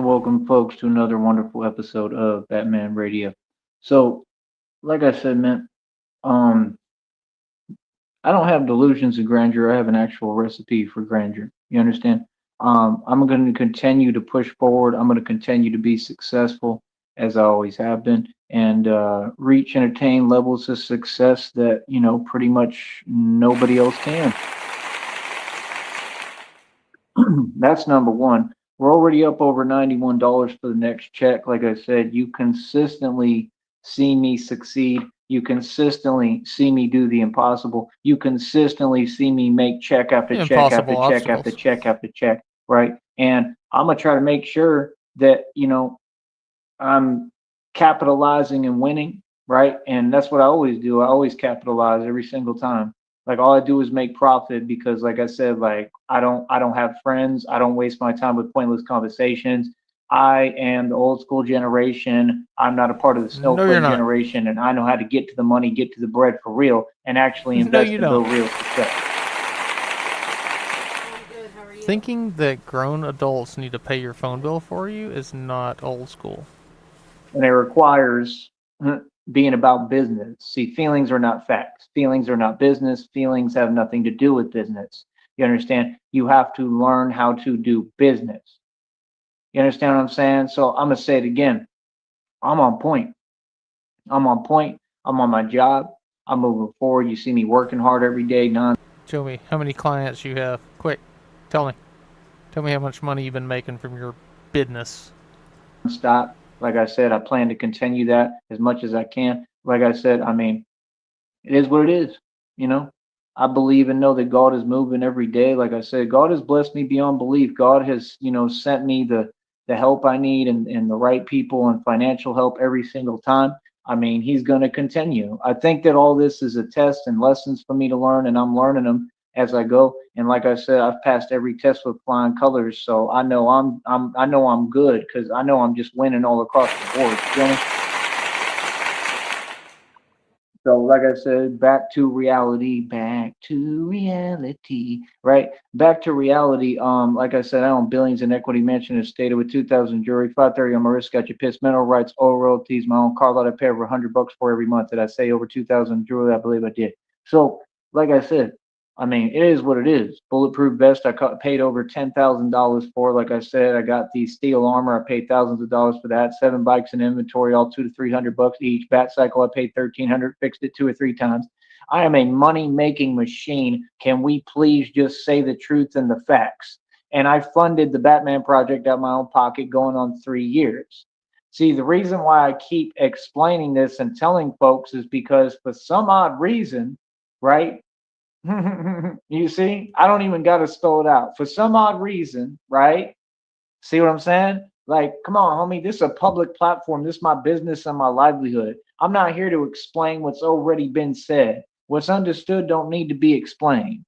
and welcome, folks, to another wonderful episode of Batman Radio. So, like I said, man, um, I don't have delusions of grandeur. I have an actual recipe for grandeur. You understand? I'm going to continue to push forward. I'm going to continue to be successful as I always have been, and reach and attain levels of success that pretty much nobody else can. That's number one. We're already up over $91 for the next check. Like I said, you consistently see me succeed. You consistently see me do the impossible. You consistently see me make check after check after Impossible check after obstacles. check after check, right? And I'm gonna try to make sure that I'm capitalizing and winning, right? And that's what I always do. I always capitalize every single time. Like all I do is make profit because like I said, like I don't have friends. I don't waste my time with pointless conversations. I am the old school generation. I'm not a part of the No, you're snowflake not. generation, and I know how to get to the money, get to the bread for real, and actually No, invest you and don't. build real success. Thinking that grown adults need to pay your phone bill for you is not old school. And it requires being about business. See, feelings are not facts. Feelings are not business. Feelings have nothing to do with business. You understand? You have to learn how to do business. You understand what I'm saying? So I'm gonna say it again. I'm on point. I'm on point. I'm on my job. I'm moving forward. You see me working hard every day, Show me how many clients you have. Quick, tell me. Tell me how much money you've been making from your business. nonstop. Like I said, I plan to continue that as much as I can. Like I said, I mean, it is what it is. You know, I believe and know that God is moving every day. Like I said, God has blessed me beyond belief. God has, sent me the help I need and the right people and financial help every single time. I mean, He's going to continue. I think that all this is a test and lessons for me to learn, and I'm learning them as I go. And like I said, I've passed every test with flying colors, so I know I'm good because I know I'm just winning all across the board. You feel me? So, like I said, back to reality, right? Back to reality. Like I said, I own billions in equity mansion in state with 2,000 jewelry, 530 on my wrist, got your piss, mineral rights, all royalties, my own car that I pay over $100 for every month. Did I say over 2,000 jewelry? I believe I did. So, like I said, I mean, it is what it is. Bulletproof vest, paid over $10,000 for. Like I said, I got the steel armor. I paid thousands of dollars for that. 7 bikes in inventory, all $200 to $300 each. Bat cycle, I paid 1,300. Fixed it 2 or 3 times. I am a money making machine. Can we please just say the truth and the facts? And I funded the Batman project out of my own pocket, going on 3 years. See, the reason why I keep explaining this and telling folks is because for some odd reason, right? You see, I don't even got to spell it out. For some odd reason, right? See what I'm saying? Like, come on, homie. This is a public platform. This is my business and my livelihood. I'm not here to explain what's already been said. What's understood don't need to be explained.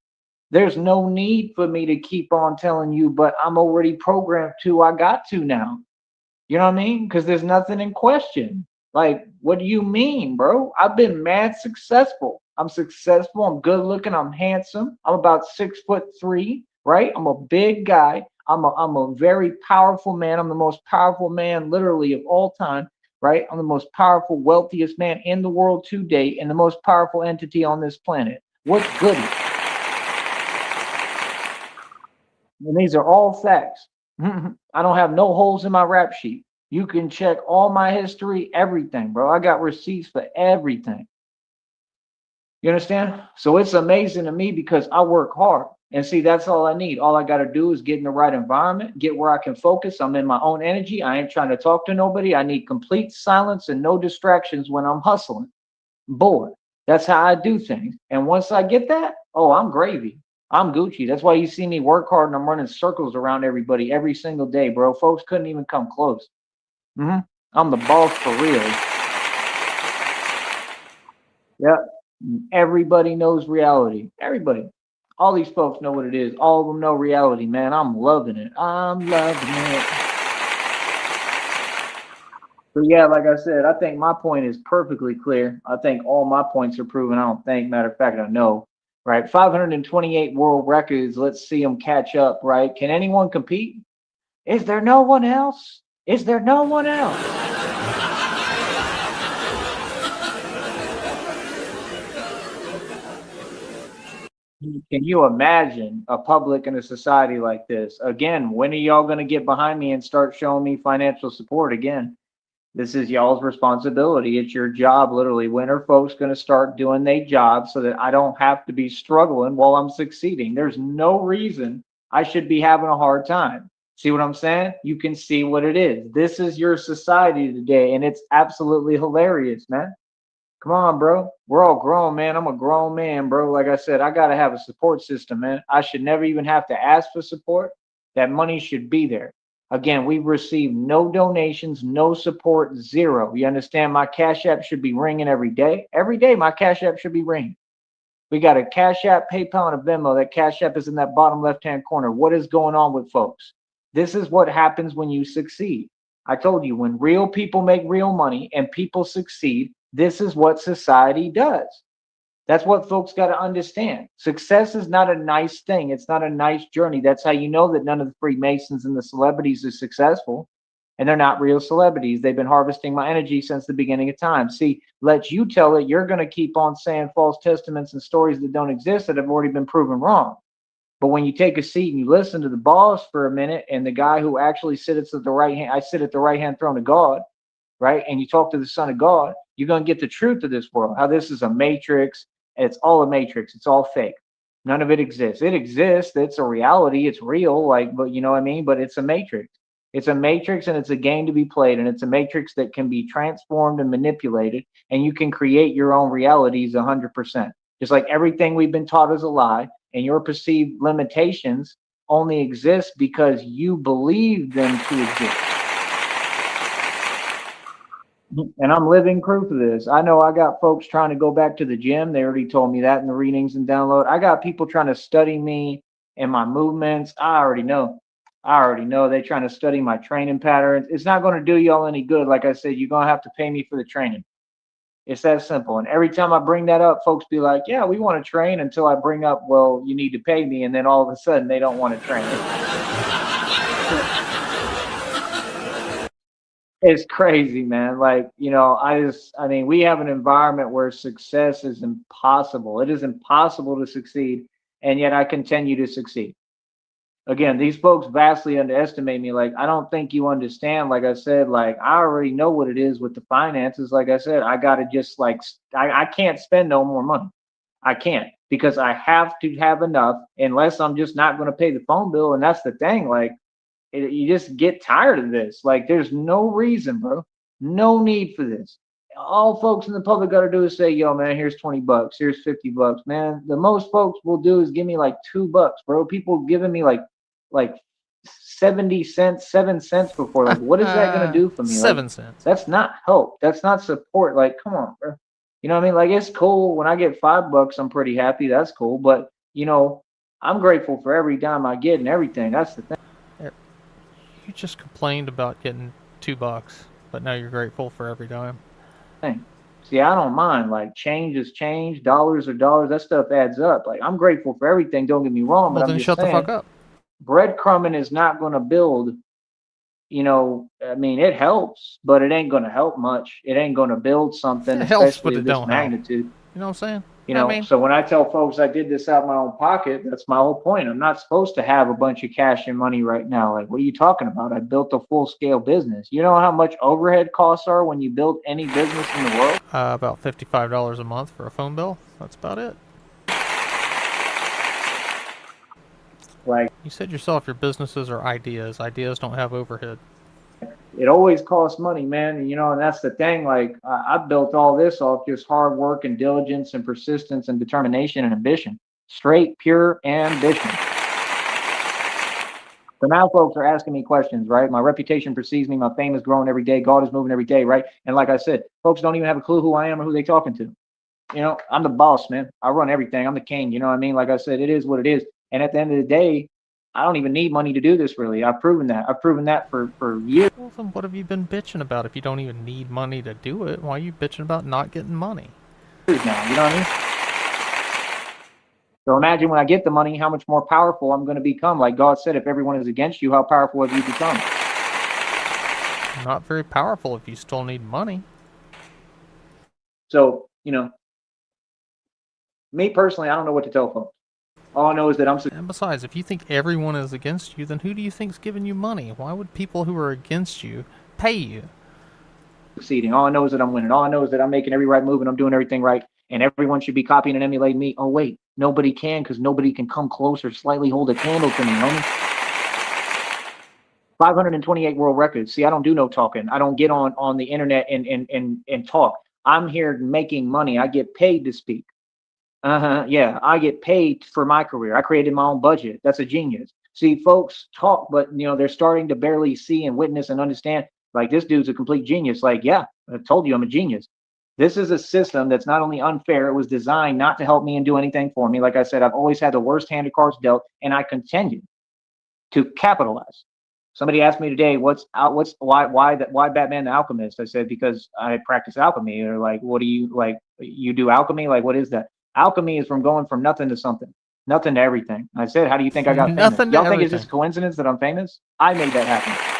There's no need for me to keep on telling you, but I'm already programmed to. I got to now. You know what I mean? Because there's nothing in question. Like, what do you mean, bro? I've been mad successful. I'm successful. I'm good looking. I'm handsome. I'm about 6'3", right? I'm a big guy. I'm a very powerful man. I'm the most powerful man, literally, of all time, right? I'm the most powerful, wealthiest man in the world to date, and the most powerful entity on this planet. What's goody? And these are all facts. I don't have no holes in my rap sheet. You can check all my history, everything, bro. I got receipts for everything. You understand? So it's amazing to me because I work hard. And see, that's all I need. All I got to do is get in the right environment, get where I can focus. I'm in my own energy. I ain't trying to talk to nobody. I need complete silence and no distractions when I'm hustling. Boy, that's how I do things. And once I get that, oh, I'm gravy. I'm Gucci. That's why you see me work hard and I'm running circles around everybody every single day, bro. Folks couldn't even come close. hmm I'm the boss for real. Yeah. Everybody knows reality. Everybody. All these folks know what it is. All of them know reality, man. I'm loving it. I'm loving it. So yeah, like I said, I think my point is perfectly clear. I think all my points are proven. I don't think, matter of fact, I know. Right, 528 world records. Let's see them catch up. Right, can anyone compete? Is there no one else? Is there no one else? Can you imagine a public and a society like this? Again, when are y'all going to get behind me and start showing me financial support again? This is y'all's responsibility. It's your job, literally. When are folks going to start doing their job so that I don't have to be struggling while I'm succeeding? There's no reason I should be having a hard time. See what I'm saying? You can see what it is. This is your society today, and it's absolutely hilarious, man. Come on, bro. We're all grown, man. I'm a grown man, bro. Like I said, I gotta have a support system, man. I should never even have to ask for support. That money should be there. Again, we've received no donations, no support, zero. You understand? My Cash App should be ringing every day. Every day, my Cash App should be ringing. We got a Cash App, PayPal, and a Venmo. That Cash App is in that bottom left-hand corner. What is going on with folks? This is what happens when you succeed. I told you, when real people make real money and people succeed, this is what society does. That's what folks got to understand. Success is not a nice thing. It's not a nice journey. That's how you know that none of the Freemasons and the celebrities are successful. And they're not real celebrities. They've been harvesting my energy since the beginning of time. See, let you tell it, you're going to keep on saying false testaments and stories that don't exist that have already been proven wrong. But when you take a seat and you listen to the boss for a minute and the guy who actually sits at the right hand, I sit at the right hand throne of God, right? And you talk to the Son of God, you're going to get the truth of this world, how this is a matrix. It's all a matrix. It's all fake. None of it exists. It exists. It's a reality. It's real. Like, but you know what I mean? But it's a matrix. It's a matrix and it's a game to be played. And it's a matrix that can be transformed and manipulated. And you can create your own realities 100%. Just like everything we've been taught is a lie. And your perceived limitations only exist because you believe them to exist. And I'm living proof of this. I know I got folks trying to go back to the gym. They already told me that in the readings and download. I got people trying to study me and my movements. I already know. I already know they're trying to study my training patterns. It's not going to do y'all any good. Like I said, you're going to have to pay me for the training. It's that simple. And every time I bring that up, folks be like, yeah, we want to train, until I bring up, well, you need to pay me. And then all of a sudden they don't want to train. It's crazy, man. Like, I mean, we have an environment where success is impossible. It is impossible to succeed. And yet I continue to succeed. Again, these folks vastly underestimate me. Like, I don't think you understand. Like I said, like, I already know what it is with the finances. Like I said, I got to just like, I can't spend no more money. I can't, because I have to have enough, unless I'm just not going to pay the phone bill. And that's the thing. Like, you just get tired of this. Like, there's no reason, bro. No need for this. All folks in the public got to do is say, yo, man, here's 20 bucks. Here's 50 bucks, man. The most folks will do is give me like $2, bro. People giving me like 70 cents, 7 cents before. Like, what is that going to do for me? Like, 7 cents. that's not help. That's not support. Like, come on, bro. You know what I mean? Like, it's cool. When I get $5, I'm pretty happy. That's cool. But, I'm grateful for every dime I get and everything. That's the thing. You just complained about getting $2, but now you're grateful for every dime. See, I don't mind. Like, change is change, dollars are dollars. That stuff adds up. Like, I'm grateful for everything. Don't get me wrong, Well, but I'm then just shut the fuck saying, up. breadcrumbing is not going to build. I mean, it helps, but it ain't going to help much. It ain't going to build something, It helps, especially but of it this don't help. magnitude. You know what I'm saying? I mean, So when I tell folks I did this out of my own pocket, that's my whole point. I'm not supposed to have a bunch of cash and money right now. Like, what are you talking about? I built a full scale business. You know how much overhead costs are when you build any business in the world? about $55 a month for a phone bill. That's about it. Like, You said yourself your businesses are ideas. Ideas don't have overhead. it always costs money, man. And that's the thing. Like, I built all this off just hard work and diligence and persistence and determination and ambition. Straight, pure ambition. So now folks are asking me questions, right? My reputation precedes me. My fame is growing every day. God is moving every day, right? And like I said, folks don't even have a clue who I am or who they talking to. I'm the boss, man. I run everything. I'm the king. You know what I mean? Like I said, it is what it is. And at the end of the day, I don't even need money to do this, really. I've proven that. I've proven that for years Well, then what have you been bitching about if you don't even need money to do it? Why are you bitching about not getting money? now. You know what I mean? So imagine when I get the money, how much more powerful I'm going to become. Like God said, if everyone is against you, how powerful have you become? Not very powerful if you still need money. So, me personally, I don't know what to tell folks. All I know is that I'm And besides, if you think everyone is against you, then who do you think's giving you money? Why would people who are against you pay you? succeeding. All I know is that I'm winning. All I know is that I'm making every right move and I'm doing everything right. And everyone should be copying and emulating me. Oh, wait, nobody can because nobody can come close or slightly hold a candle to me, homie. 528 world records. See, I don't do no talking. I don't get on the internet and talk. I'm here making money. I get paid to speak. Uh-huh. Yeah, I get paid for my career. I created my own budget. That's a genius. See, folks talk, but they're starting to barely see and witness and understand. Like, this dude's a complete genius. Like, yeah, I told you I'm a genius. This is a system that's not only unfair, it was designed not to help me and do anything for me. Like I said, I've always had the worst hand of cards dealt, and I continue to capitalize. Somebody asked me today, why Batman the Alchemist? I said, because I practice alchemy. They're like, what do you like? You do alchemy? Like, what is that? Alchemy is from going from nothing to something, nothing to everything. I said, how do you think I got famous? Nothing to Y'all think it's just everything. a coincidence that I'm famous? I made that happen.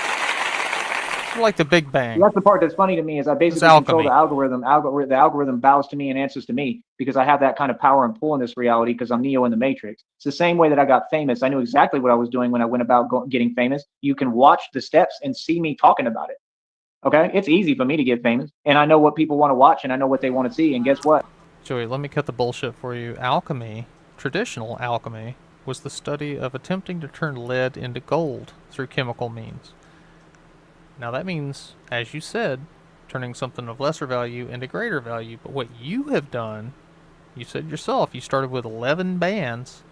Like the Big Bang. That's the part that's funny to me is I It's basically control the alchemy. algorithm. The algorithm bows to me and answers to me because I have that kind of power and pull in this reality because I'm Neo in the Matrix. It's the same way that I got famous. I knew exactly what I was doing when I went about getting famous. You can watch the steps and see me talking about it. Okay, it's easy for me to get famous, and I know what people want to watch, and I know what they want to see. And guess what? Joey, let me cut the bullshit for you. Alchemy, traditional alchemy, was the study of attempting to turn lead into gold through chemical means. Now that means, as you said, turning something of lesser value into greater value. But what you have done, you said yourself, you started with 11 bands,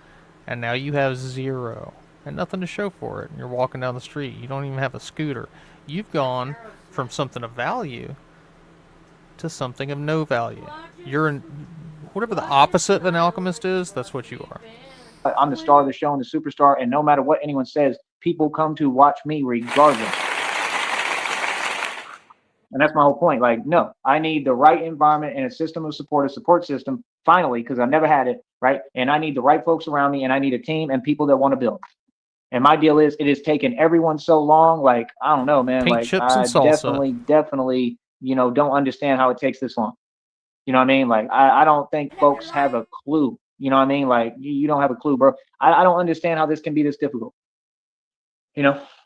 and now you have 0 and nothing to show for it. And you're walking down the street. You don't even have a scooter. You've gone from something of value to something of no value. You're in whatever the opposite of an alchemist is. That's what you are. I'm the star of the show and the superstar, and no matter what anyone says, people come to watch me regardless. And that's my whole point. Like, no, I need the right environment and a system of support, a support system, finally, because I've never had it, right? And I need the right folks around me, and I need a team and people that want to build. And my deal is, it has taken everyone so long. Like, I don't know, man. Paint Like, chips and I salsa. definitely, don't understand how it takes this long. You know what I mean? Like, I don't think folks have a clue. You know what I mean? Like, you don't have a clue, bro. I don't understand how this can be this difficult.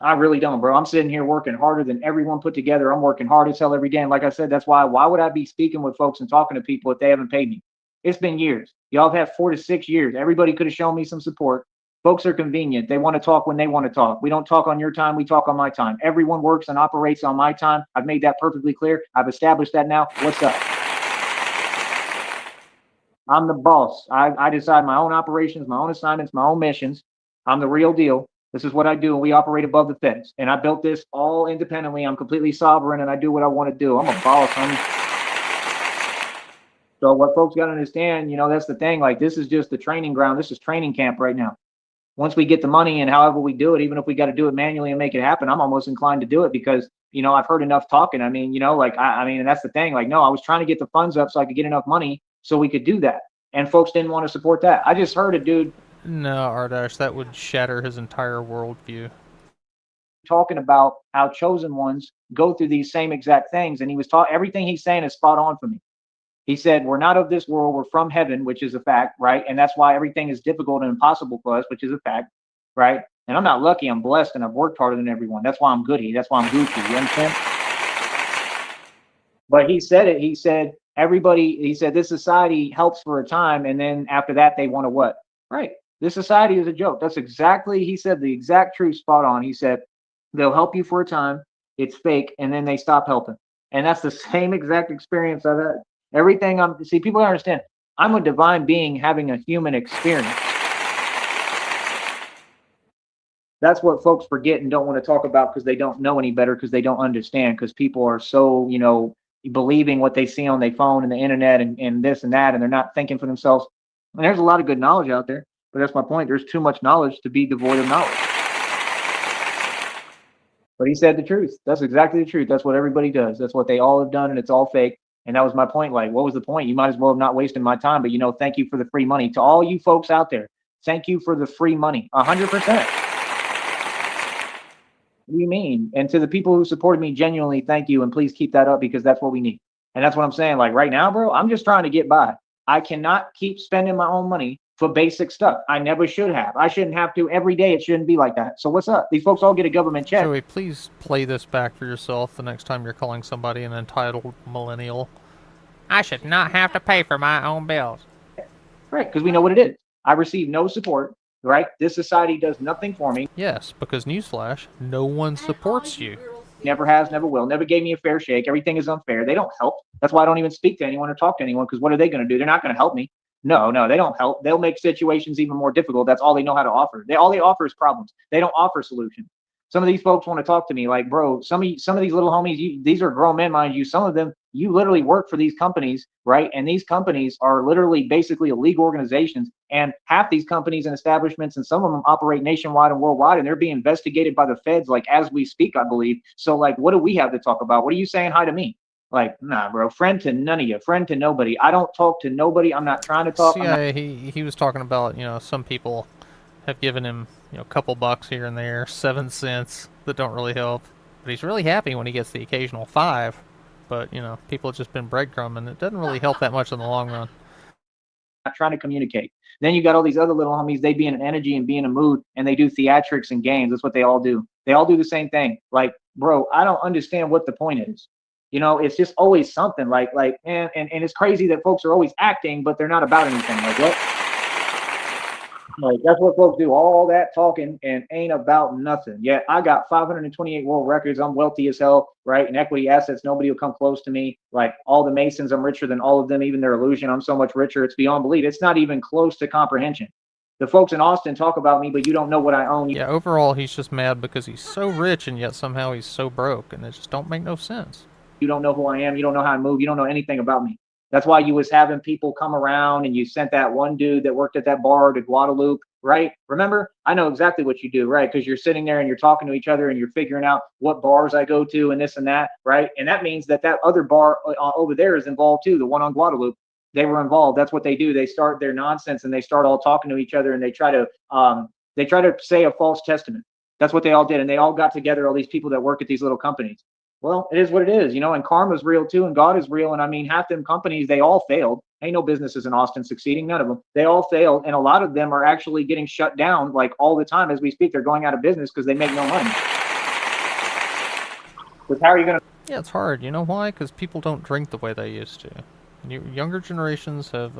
I really don't, bro. I'm sitting here working harder than everyone put together. I'm working hard as hell every day. And like I said, that's why would I be speaking with folks and talking to people if they haven't paid me? It's been years. Y'all have had 4 to 6 years. Everybody could have shown me some support. Folks are convenient. They want to talk when they want to talk. We don't talk on your time. We talk on my time. Everyone works and operates on my time. I've made that perfectly clear. I've established that now. What's up? I'm the boss. I decide my own operations, my own assignments, my own missions. I'm the real deal. This is what I do, and we operate above the fence. And I built this all independently. I'm completely sovereign, and I do what I want to do. I'm a boss, homie. So what folks got to understand, that's the thing. Like, this is just the training ground. This is training camp right now. Once we get the money and however we do it, even if we got to do it manually and make it happen, I'm almost inclined to do it because, I've heard enough talking. I mean, like, I mean, and that's the thing. Like, no, I was trying to get the funds up so I could get enough money so we could do that. And folks didn't want to support that. I just heard a dude No, Ardash, that would shatter his entire worldview. talking about how chosen ones go through these same exact things. And he was taught everything he's saying is spot on for me. He said, we're not of this world, we're from heaven, which is a fact, right? And that's why everything is difficult and impossible for us, which is a fact, right? And I'm not lucky, I'm blessed, and I've worked harder than everyone. That's why I'm goody. That's why I'm Gucci. You understand? But he said it. He said this society helps for a time, and then after that, they want to what? Right. This society is a joke. That's exactly, he said the exact truth, spot on. He said, they'll help you for a time, it's fake, and then they stop helping. And that's the same exact experience I've had. Everything see, people don't understand. I'm a divine being having a human experience. That's what folks forget and don't want to talk about because they don't know any better, because they don't understand, because people are so, believing what they see on their phone and the internet and this and that, and they're not thinking for themselves. And there's a lot of good knowledge out there, but that's my point. There's too much knowledge to be devoid of knowledge. But he said the truth. That's exactly the truth. That's what everybody does. That's what they all have done, and it's all fake. And that was my point. Like, what was the point? You might as well have not wasted my time. But thank you for the free money. To all you folks out there, thank you for the free money. 100%. What do you mean? And to the people who supported me, genuinely, thank you, and please keep that up because that's what we need. And that's what I'm saying. Like right now, bro, I'm just trying to get by. I cannot keep spending my own money for basic stuff. I never should have. I shouldn't have to every day. It shouldn't be like that. So what's up? These folks all get a government check. Joey, please play this back for yourself the next time you're calling somebody an entitled millennial. I should not have to pay for my own bills. Right, because we know what it is. I receive no support, right? This society does nothing for me. Yes, because newsflash, no one supports you. Never has, never will, never gave me a fair shake. Everything is unfair. They don't help. That's why I don't even speak to anyone or talk to anyone, because what are they going to do? They're not going to help me. No, no, they don't help. They'll make situations even more difficult. That's all they know how to offer. All they offer is problems. They don't offer solutions. Some of these folks want to talk to me like, bro, some of these little homies, these are grown men, mind you. Some of them, you literally work for these companies, right? And these companies are literally basically illegal organizations. And half these companies and establishments, and some of them operate nationwide and worldwide, and they're being investigated by the feds, like as we speak, I believe. So, like, what do we have to talk about? What are you saying hi to me? Like, nah, bro, friend to none of you, friend to nobody. I don't talk to nobody. I'm not trying to talk. CIA, he was talking about, some people have given him, a couple bucks here and there, 7 cents that don't really help. But he's really happy when he gets the occasional 5. But, people have just been breadcrumbing. It doesn't really help that much in the long run. Not trying to communicate. Then you got all these other little homies, they be in an energy and be in a mood, and they do theatrics and games. That's what they all do. They all do the same thing. Like, bro, I don't understand what the point is. It's just always something and it's crazy that folks are always acting, but they're not about anything. Like what? Like that's what folks do. All that talking and ain't about nothing. Yet I got 528 world records. I'm wealthy as hell, right? And equity assets, nobody will come close to me. Like all the Masons, I'm richer than all of them, even their illusion. I'm so much richer. It's beyond belief. It's not even close to comprehension. The folks in Austin talk about me, but you don't know what I own. Yeah, overall, he's just mad because he's so rich and yet somehow he's so broke, and it just don't make no sense. You don't know who I am. You don't know how I move. You don't know anything about me. That's why you was having people come around and you sent that one dude that worked at that bar to Guadalupe, right? Remember? I know exactly what you do, right? Because you're sitting there and you're talking to each other and you're figuring out what bars I go to and this and that, right? And that means that other bar over there is involved too, the one on Guadalupe. They were involved. That's what they do. They start their nonsense and they start all talking to each other and they try to say a false testament. That's what they all did. And they all got together, all these people that work at these little companies. Well, it is what it is, and karma's real too, and God is real. And I mean, half them companies, they all failed. Ain't no businesses in Austin succeeding, none of them. They all failed, and a lot of them are actually getting shut down, like all the time as we speak. They're going out of business because they make no money. Because how are you going to? Yeah, it's hard. You know why? Because people don't drink the way they used to. Younger generations have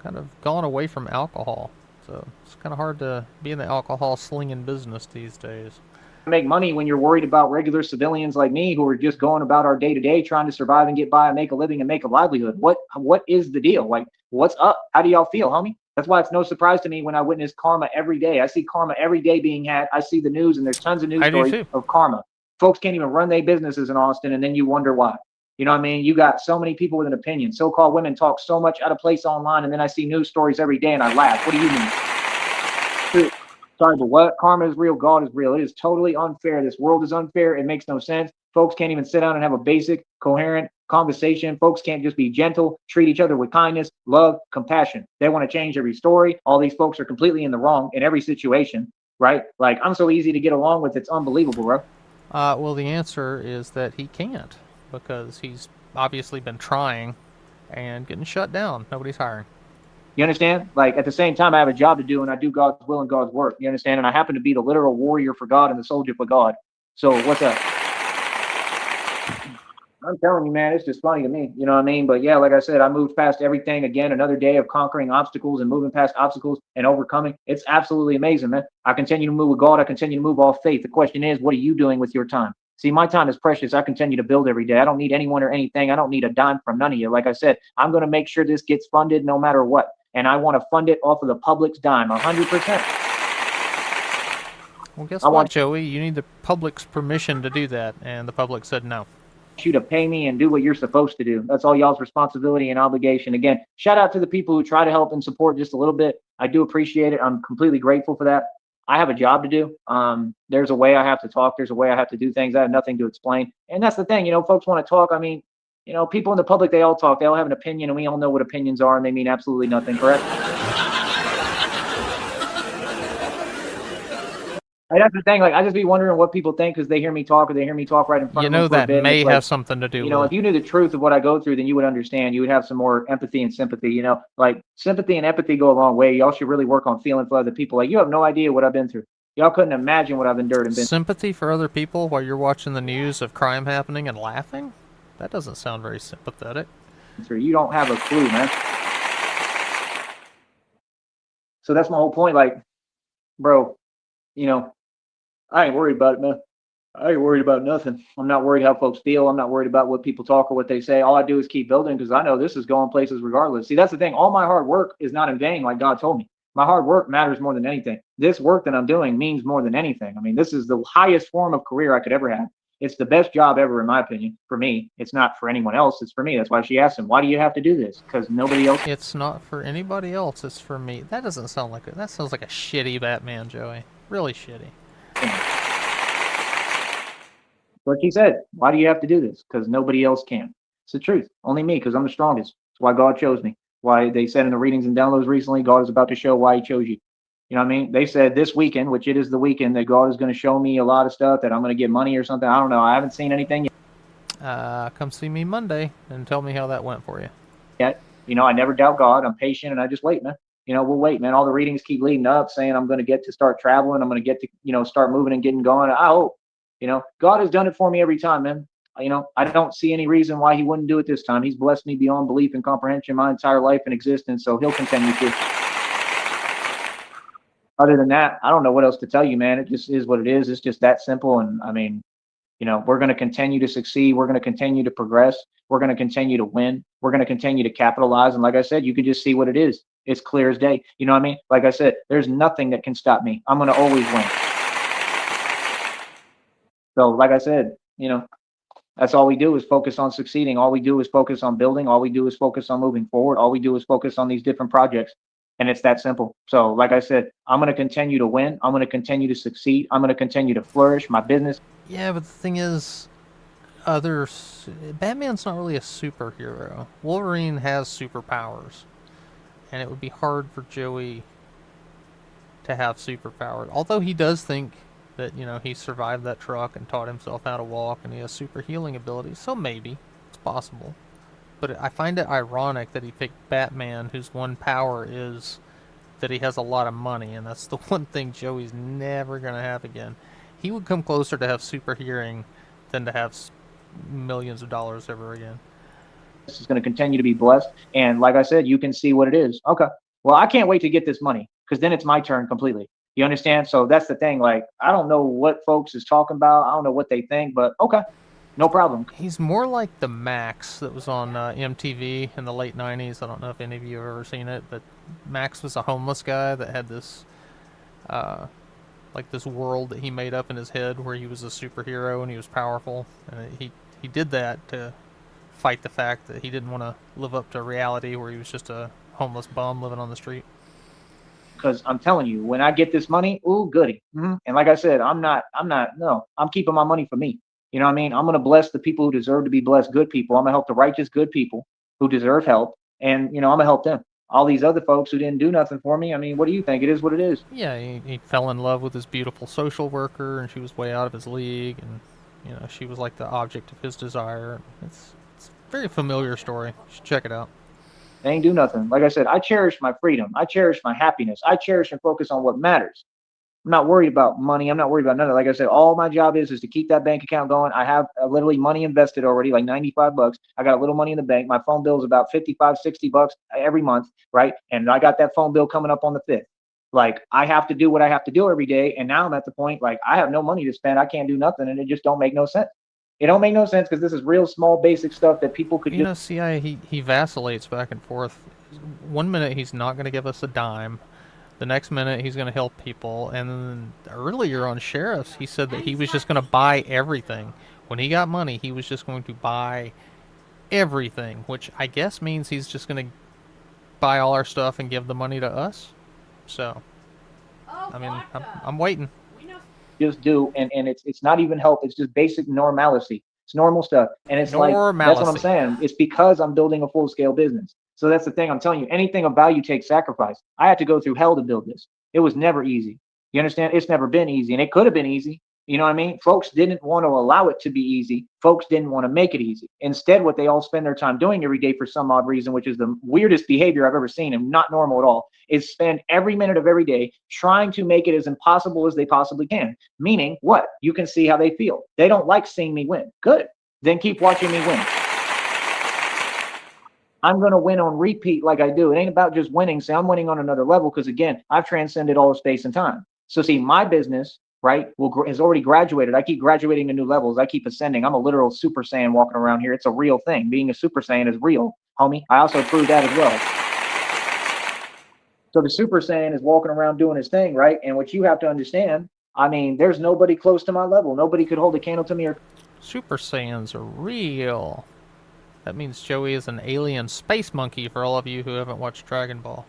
kind of gone away from alcohol, so it's kind of hard to be in the alcohol slinging business these days. Make money when you're worried about regular civilians like me who are just going about our day to day trying to survive and get by and make a living and make a livelihood. What is the deal? Like, what's up? How do y'all feel, homie? That's why it's no surprise to me when I witness karma every day. I see karma every day being had. I see the news and there's tons of news stories of karma. Folks can't even run their businesses in Austin, and then you wonder why. You know what I mean? You got so many people with an opinion. So-called women talk so much out of place online, and then I see news stories every day and I laugh. What do you mean? Sorry, but what? Karma is real. God is real. It is totally unfair. This world is unfair. It makes no sense. Folks can't even sit down and have a basic, coherent conversation. Folks can't just be gentle, treat each other with kindness, love, compassion. They want to change every story. All these folks are completely in the wrong in every situation, right? Like, I'm so easy to get along with. It's unbelievable, bro. Well, the answer is that he can't because he's obviously been trying and getting shut down. Nobody's hiring. You understand? Like, at the same time, I have a job to do, and I do God's will and God's work. You understand? And I happen to be the literal warrior for God and the soldier for God. So what's up? I'm telling you, man, it's just funny to me. You know what I mean? But yeah, like I said, I moved past everything. Again, another day of conquering obstacles and moving past obstacles and overcoming. It's absolutely amazing, man. I continue to move with God. I continue to move off faith. The question is, what are you doing with your time? See, my time is precious. I continue to build every day. I don't need anyone or anything. I don't need a dime from none of you. Like I said, I'm going to make sure this gets funded no matter what. And I want to fund it off of the public's dime, 100%. Well, guess what, Joey? You need the public's permission to do that, and the public said no. You to pay me and do what you're supposed to do. That's all y'all's responsibility and obligation. Again, shout out to the people who try to help and support just a little bit. I do appreciate it. I'm completely grateful for that. I have a job to do. There's a way I have to talk. There's a way I have to do things. I have nothing to explain. And that's the thing, folks want to talk. I mean, people in the public, they all talk. They all have an opinion, and we all know what opinions are, and they mean absolutely nothing, correct? That's the thing. Like, I just be wondering what people think because they hear me talk or they hear me talk right in front You of them know for a that bit, and it's may like, have something to do with if it. you knew the truth of what I go through, then you would understand. You would have some more empathy and sympathy. Like sympathy and empathy go a long way. Y'all should really work on feeling for other people. Like, you have no idea what I've been through. Y'all couldn't imagine what I've endured and been Sympathy for other people while you're watching the news of crime happening and laughing? That doesn't sound very sympathetic. through. You don't have a clue, man. So that's my whole point. Like, bro, you know, I ain't worried about it, man. I ain't worried about nothing. I'm not worried how folks feel. I'm not worried about what people talk or what they say. All I do is keep building because I know this is going places regardless. See, that's the thing. All my hard work is not in vain, like God told me. My hard work matters more than anything. This work that I'm doing means more than anything. I mean, this is the highest form of career I could ever have. It's the best job ever, in my opinion. For me, it's not for anyone else. It's for me. That's why she asked him, "Why do you have to do this?" Because nobody else. It's not for anybody else, it's for me. That doesn't sound like it. That sounds like a shitty Batman, Joey. Really shitty. What she said. Why do you have to do this? Because nobody else can. It's the truth. Only me, because I'm the strongest. That's why God chose me. Why they said in the readings and downloads recently, God is about to show why He chose you. You know what I mean? They said this weekend, which it is the weekend, that God is going to show me a lot of stuff, that I'm going to get money or something. I don't know. I haven't seen anything Come see me Monday and tell me how that went for you. yet. I never doubt God. I'm patient and I just wait, man. We'll wait, man. All the readings keep leading up, saying I'm going to get to start traveling. I'm going to get to, start moving and getting going. I hope. God has done it for me every time, man. I don't see any reason why He wouldn't do it this time. He's blessed me beyond belief and comprehension my entire life and existence, so He'll continue to. Other than that, I don't know what else to tell you, man. It just is what it is. It's just that simple. And I mean, we're going to continue to succeed. We're going to continue to progress. We're going to continue to win. We're going to continue to capitalize. And like I said, you can just see what it is. It's clear as day. You know what I mean? Like I said, there's nothing that can stop me. I'm going to always win. So, like I said, that's all we do is focus on succeeding. All we do is focus on building. All we do is focus on moving forward. All we do is focus on these different projects. And it's that simple. So, like I said, I'm going to continue to win. I'm going to continue to succeed. I'm going to continue to flourish my business. Yeah, but the thing is, Batman's not really a superhero. Wolverine has superpowers, and it would be hard for Joey to have superpowers. Although he does think that he survived that truck and taught himself how to walk, and he has super healing abilities. So maybe it's possible. But I find it ironic that he picked Batman, whose one power is that he has a lot of money, and that's the one thing Joey's never gonna have again. He would come closer to have super hearing than to have millions of dollars ever again. This is going to continue to be blessed. And like I said, you can see what it is. Okay. Well, I can't wait to get this money because then it's my turn completely. You understand? So that's the thing. Like, I don't know what folks is talking about. I don't know what they think, but okay. No problem. He's more like the Max that was on MTV in the late 90s. I don't know if any of you have ever seen it, but Max was a homeless guy that had this like this world that he made up in his head where he was a superhero and he was powerful, and he did that to fight the fact that he didn't want to live up to reality where he was just a homeless bum living on the street. Because I'm telling you, when I get this money, ooh, goody. And like I said, no, I'm keeping my money for me. You know what I mean? I'm going to bless the people who deserve to be blessed, good people. I'm going to help the righteous, good people who deserve help. And, I'm going to help them. All these other folks who didn't do nothing for me, I mean, what do you think? It is what it is. Yeah, he fell in love with his beautiful social worker, and she was way out of his league, and she was like the object of his desire. It's a very familiar story. You should check it out. They ain't do nothing. Like I said, I cherish my freedom. I cherish my happiness. I cherish and focus on what matters. I'm not worried about money. I'm not worried about none of it. Like I said, all my job is to keep that bank account going. I have literally money invested already, like $95. I got a little money in the bank. My phone bill is about 55, $60 every month, right? And I got that phone bill coming up on the 5th. Like, I have to do what I have to do every day. And now I'm at the point, like, I have no money to spend. I can't do nothing. And it just don't make no sense. It don't make no sense because this is real small, basic stuff that people could just. He vacillates back and forth. One minute he's not going to give us a dime. The next minute he's going to help people. And then earlier on Sheriff's, he said that he was just going to buy everything. When he got money, he was just going to buy everything, which I guess means he's just going to buy all our stuff and give the money to us. So, I mean, I'm waiting. Just do, and it's not even help. It's just basic normalcy. It's normal stuff, and it's like that's what I'm saying. It's because I'm building a full scale business. So that's the thing I'm telling you. Anything of value takes sacrifice. I had to go through hell to build this. It was never easy. You understand? It's never been easy, and it could have been easy. You know what I mean? Folks didn't want to allow it to be easy. Folks didn't want to make it easy. Instead, what they all spend their time doing every day for some odd reason, which is the weirdest behavior I've ever seen and not normal at all, is spend every minute of every day trying to make it as impossible as they possibly can. Meaning, what? You can see how they feel. They don't like seeing me win. Good. Then keep watching me win. I'm going to win on repeat like I do. It ain't about just winning. Say I'm winning on another level because, again, I've transcended all of space and time. So, see, my business, right, has already graduated. I keep graduating to new levels. I keep ascending. I'm a literal Super Saiyan walking around here. It's a real thing. Being a Super Saiyan is real, homie. I also proved that as well. So the Super Saiyan is walking around doing his thing, right? And what you have to understand, I mean, there's nobody close to my level. Nobody could hold a candle to me or Super Saiyans are real. That means Joey is an alien space monkey for all of you who haven't watched Dragon Ball.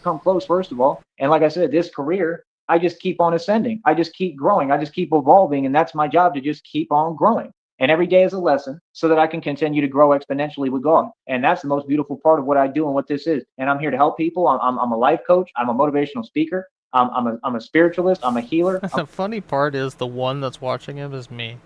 come close, first of all. And like I said, this career, I just keep on ascending. I just keep growing. I just keep evolving. And that's my job, to just keep on growing. And every day is a lesson so that I can continue to grow exponentially with God. And that's the most beautiful part of what I do and what this is. And I'm here to help people. I'm a life coach. I'm a motivational speaker. I'm a spiritualist. I'm a healer. The funny part is the one that's watching him is me.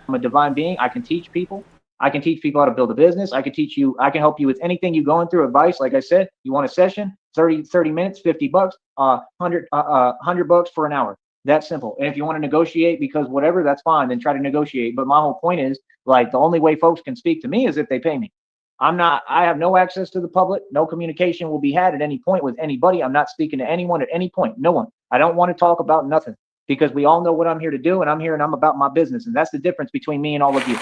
I'm a divine being. I can teach people. I can teach people how to build a business. I can teach you. I can help you with anything you're going through. Advice, like I said, you want a session, 30 minutes, $50, 100 bucks for an hour. That's simple. And if you want to negotiate because whatever, that's fine. Then try to negotiate. But my whole point is, like, the only way folks can speak to me is if they pay me. I have no access to the public. No communication will be had at any point with anybody. I'm not speaking to anyone at any point. No one. I don't want to talk about nothing because we all know what I'm here to do, and I'm here and I'm about my business. And that's the difference between me and all of you.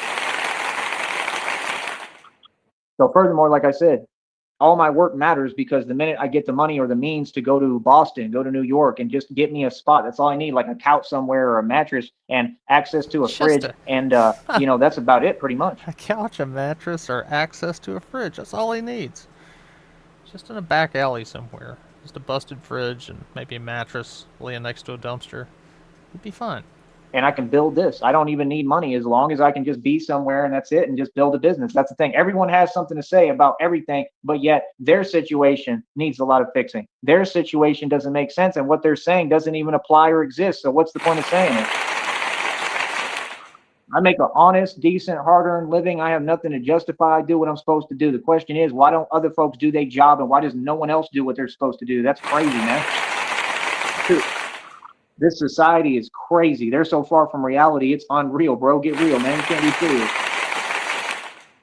So furthermore, like I said, all my work matters because the minute I get the money or the means to go to Boston, go to New York, and just get me a spot, that's all I need, like a couch somewhere or a mattress and access to a fridge. And, that's about it pretty much. A couch, a mattress, or access to a fridge. That's all he needs. Just in a back alley somewhere. Just a busted fridge and maybe a mattress laying next to a dumpster. It'd be fine. And I can build this. I don't even need money as long as I can just be somewhere and that's it and just build a business. That's the thing. Everyone has something to say about everything, but yet their situation needs a lot of fixing. Their situation doesn't make sense and what they're saying doesn't even apply or exist. So what's the point of saying it? I make an honest, decent, hard-earned living. I have nothing to justify. I do what I'm supposed to do. The question is, why don't other folks do their job and why does no one else do what they're supposed to do? That's crazy, man. This society is crazy. They're so far from reality. It's unreal, bro. Get real, man. You can't be serious.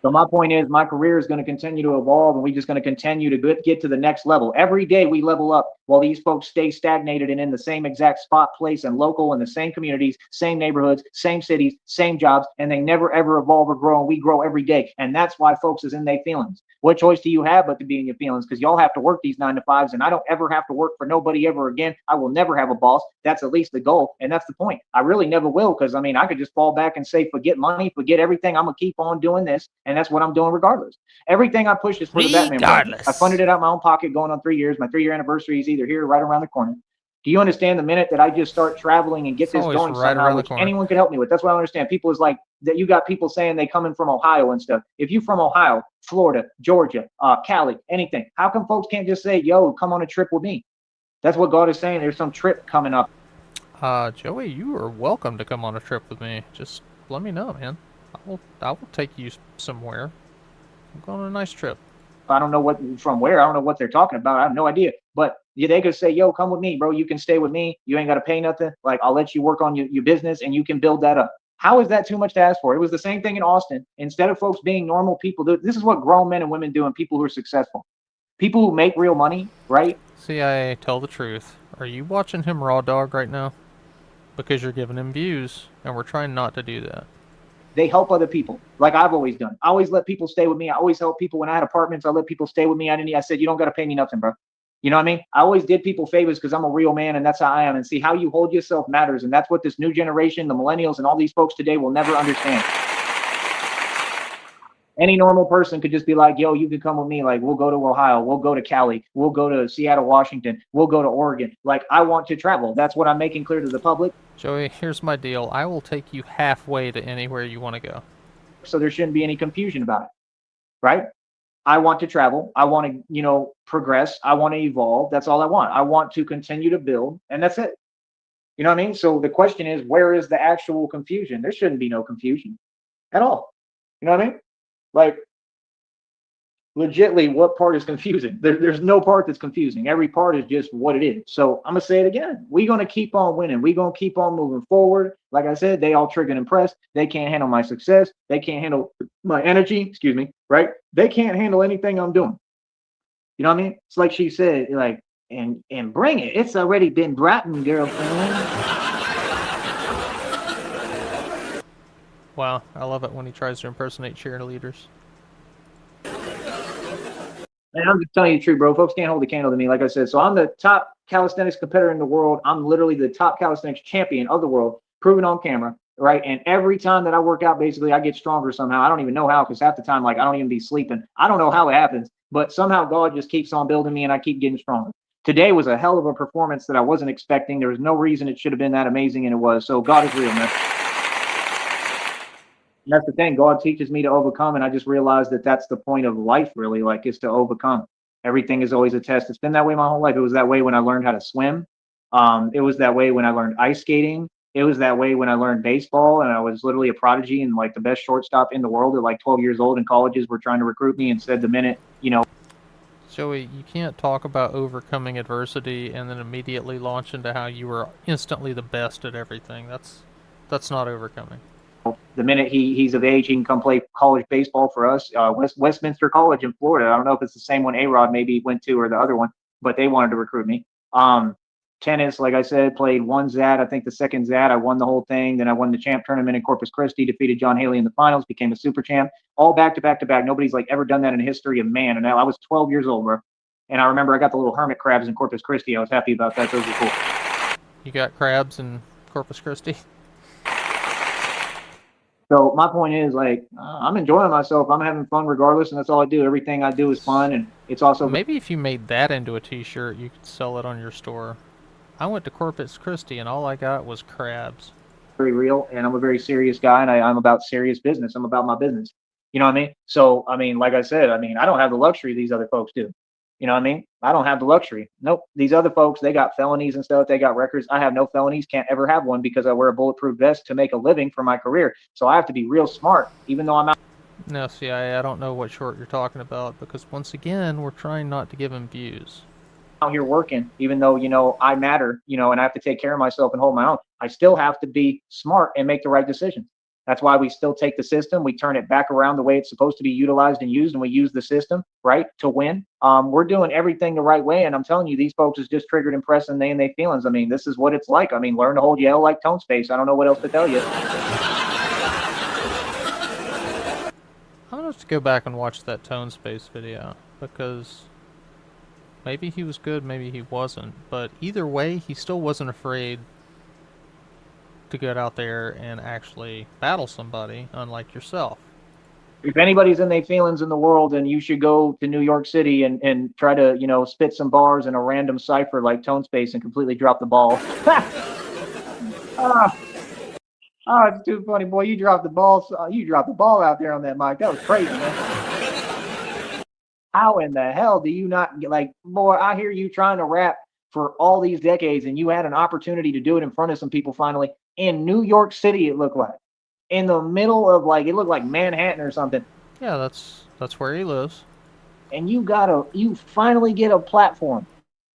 So my point is, my career is going to continue to evolve, and we're just going to continue to get to the next level. Every day we level up while these folks stay stagnated and in the same exact spot, place, and local in the same communities, same neighborhoods, same cities, same jobs, and they never, ever evolve or grow, and we grow every day. And that's why folks is in their feelings. What choice do you have but to be in your feelings? Because y'all have to work these 9 to 5s, and I don't ever have to work for nobody ever again. I will never have a boss. That's at least the goal, and that's the point. I really never will, because, I mean, I could just fall back and say, forget money, forget everything. I'm going to keep on doing this, and that's what I'm doing regardless. Everything I push is for the Batman project. I funded it out of my own pocket going on 3 years. My 3-year anniversary is either here or right around the corner. Do you understand the minute that I just start traveling and get this going somehow, which anyone could help me with? That's what I understand. People is like that. You got people saying they coming from Ohio and stuff. If you from Ohio, Florida, Georgia, Cali, anything, how come folks can't just say, yo, come on a trip with me? That's what God is saying. There's some trip coming up. Joey, you are welcome to come on a trip with me. Just let me know, man. I will take you somewhere. I'm going on a nice trip. I don't know what from where. I don't know what they're talking about. I have no idea. But yeah, they could say, yo, come with me, bro. You can stay with me. You ain't got to pay nothing. Like, I'll let you work on your business and you can build that up. How is that too much to ask for? It was the same thing in Austin. Instead of folks being normal people, this is what grown men and women do and people who are successful. People who make real money, right? CIA, tell the truth. Are you watching him raw dog right now? Because you're giving him views, and we're trying not to do that. They help other people, like I've always done. I always let people stay with me. I always help people when I had apartments. I let people stay with me. I said, you don't got to pay me nothing, bro. You know what I mean? I always did people favors because I'm a real man and that's how I am. And see, how you hold yourself matters. And that's what this new generation, the millennials and all these folks today will never understand. Any normal person could just be like, yo, you can come with me. Like, we'll go to Ohio. We'll go to Cali. We'll go to Seattle, Washington. We'll go to Oregon. Like, I want to travel. That's what I'm making clear to the public. Joey, here's my deal. I will take you halfway to anywhere you want to go. So there shouldn't be any confusion about it, right? I want to travel. I want to, progress. I want to evolve. That's all I want. I want to continue to build, and that's it. You know what I mean? So the question is, where is the actual confusion? There shouldn't be no confusion at all. You know what I mean? Like, legitly, what part is confusing? There's no part that's confusing. Every part is just what it is. So I'm gonna say it again. We're gonna keep on winning. We're gonna keep on moving forward. Like I said, they all triggered and impressed. They can't handle my success. They can't handle my energy. Excuse me. Right? They can't handle anything I'm doing. You know what I mean? It's like she said, like, and bring it. It's already been brought in, girlfriend. Wow, I love it when he tries to impersonate cheerleaders. And I'm just telling you the truth, bro. Folks can't hold a candle to me, like I said. So I'm the top calisthenics competitor in the world. I'm literally the top calisthenics champion of the world, proven on camera, right? And every time that I work out, basically, I get stronger somehow. I don't even know how, because half the time, like, I don't even be sleeping. I don't know how it happens, but somehow God just keeps on building me, and I keep getting stronger. Today was a hell of a performance that I wasn't expecting. There was no reason it should have been that amazing, and it was. So God is real, man. And that's the thing. God teaches me to overcome, and I just realized that that's the point of life, really. Like, is to overcome. Everything is always a test. It's been that way my whole life. It was that way when I learned how to swim. It was that way when I learned ice skating. It was that way when I learned baseball, and I was literally a prodigy and like the best shortstop in the world at like 12 years old. And colleges were trying to recruit me and said the minute, Joey, you can't talk about overcoming adversity and then immediately launch into how you were instantly the best at everything. That's not overcoming. the minute he's of age, he can come play college baseball for us. Westminster College in Florida. I don't know if it's the same one A-Rod maybe went to or the other one, but they wanted to recruit me. Tennis, like I said, played one ZAT. I think the second ZAT, I won the whole thing. Then I won the champ tournament in Corpus Christi, defeated John Haley in the finals, became a super champ, all back to back to back. Nobody's like ever done that in the history of man. And I was 12 years old, bro. And I remember I got the little hermit crabs in Corpus Christi. I was happy about that. Those were cool. You got crabs in Corpus Christi? So my point is, like, I'm enjoying myself. I'm having fun regardless, and that's all I do. Everything I do is fun, and it's also Maybe if you made that into a t-shirt, you could sell it on your store. I went to Corpus Christi and all I got was crabs. very real, and I'm a very serious guy, and I'm about serious business. I'm about my business. You know what I mean? So, I mean, like I said, I mean, I don't have the luxury these other folks do. You know what I mean? I don't have the luxury. Nope. These other folks, they got felonies and stuff. They got records. I have no felonies. Can't ever have one because I wear a bulletproof vest to make a living for my career. So I have to be real smart, even though I'm out No, see, I don't know what short you're talking about because once again, we're trying not to give him views. here working, even though, I matter, and I have to take care of myself and hold my own. I still have to be smart and make the right decisions. That's why we still take the system, we turn it back around the way it's supposed to be utilized and used, and we use the system, right, to win. We're doing everything the right way, and I'm telling you, these folks is just triggered and pressing they and they feelings. I mean, this is what it's like. I mean, learn to hold your L like tone space. I don't know what else to tell you. I'm gonna have to go back and watch that Tone Space video because maybe he was good, maybe he wasn't. But either way, he still wasn't afraid to get out there and actually battle somebody, unlike yourself. If anybody's in their feelings in the world, then you should go to New York City and try to, spit some bars in a random cipher like tone space and completely drop the ball. ah, it's too funny, boy. You dropped the ball. You dropped the ball out there on that mic. That was crazy, man. How in the hell do you not get, like, boy? I hear you trying to rap for all these decades, and you had an opportunity to do it in front of some people finally in New York City. It looked like in the middle of, like, it looked like Manhattan or something. Yeah, that's where he lives. And you finally get a platform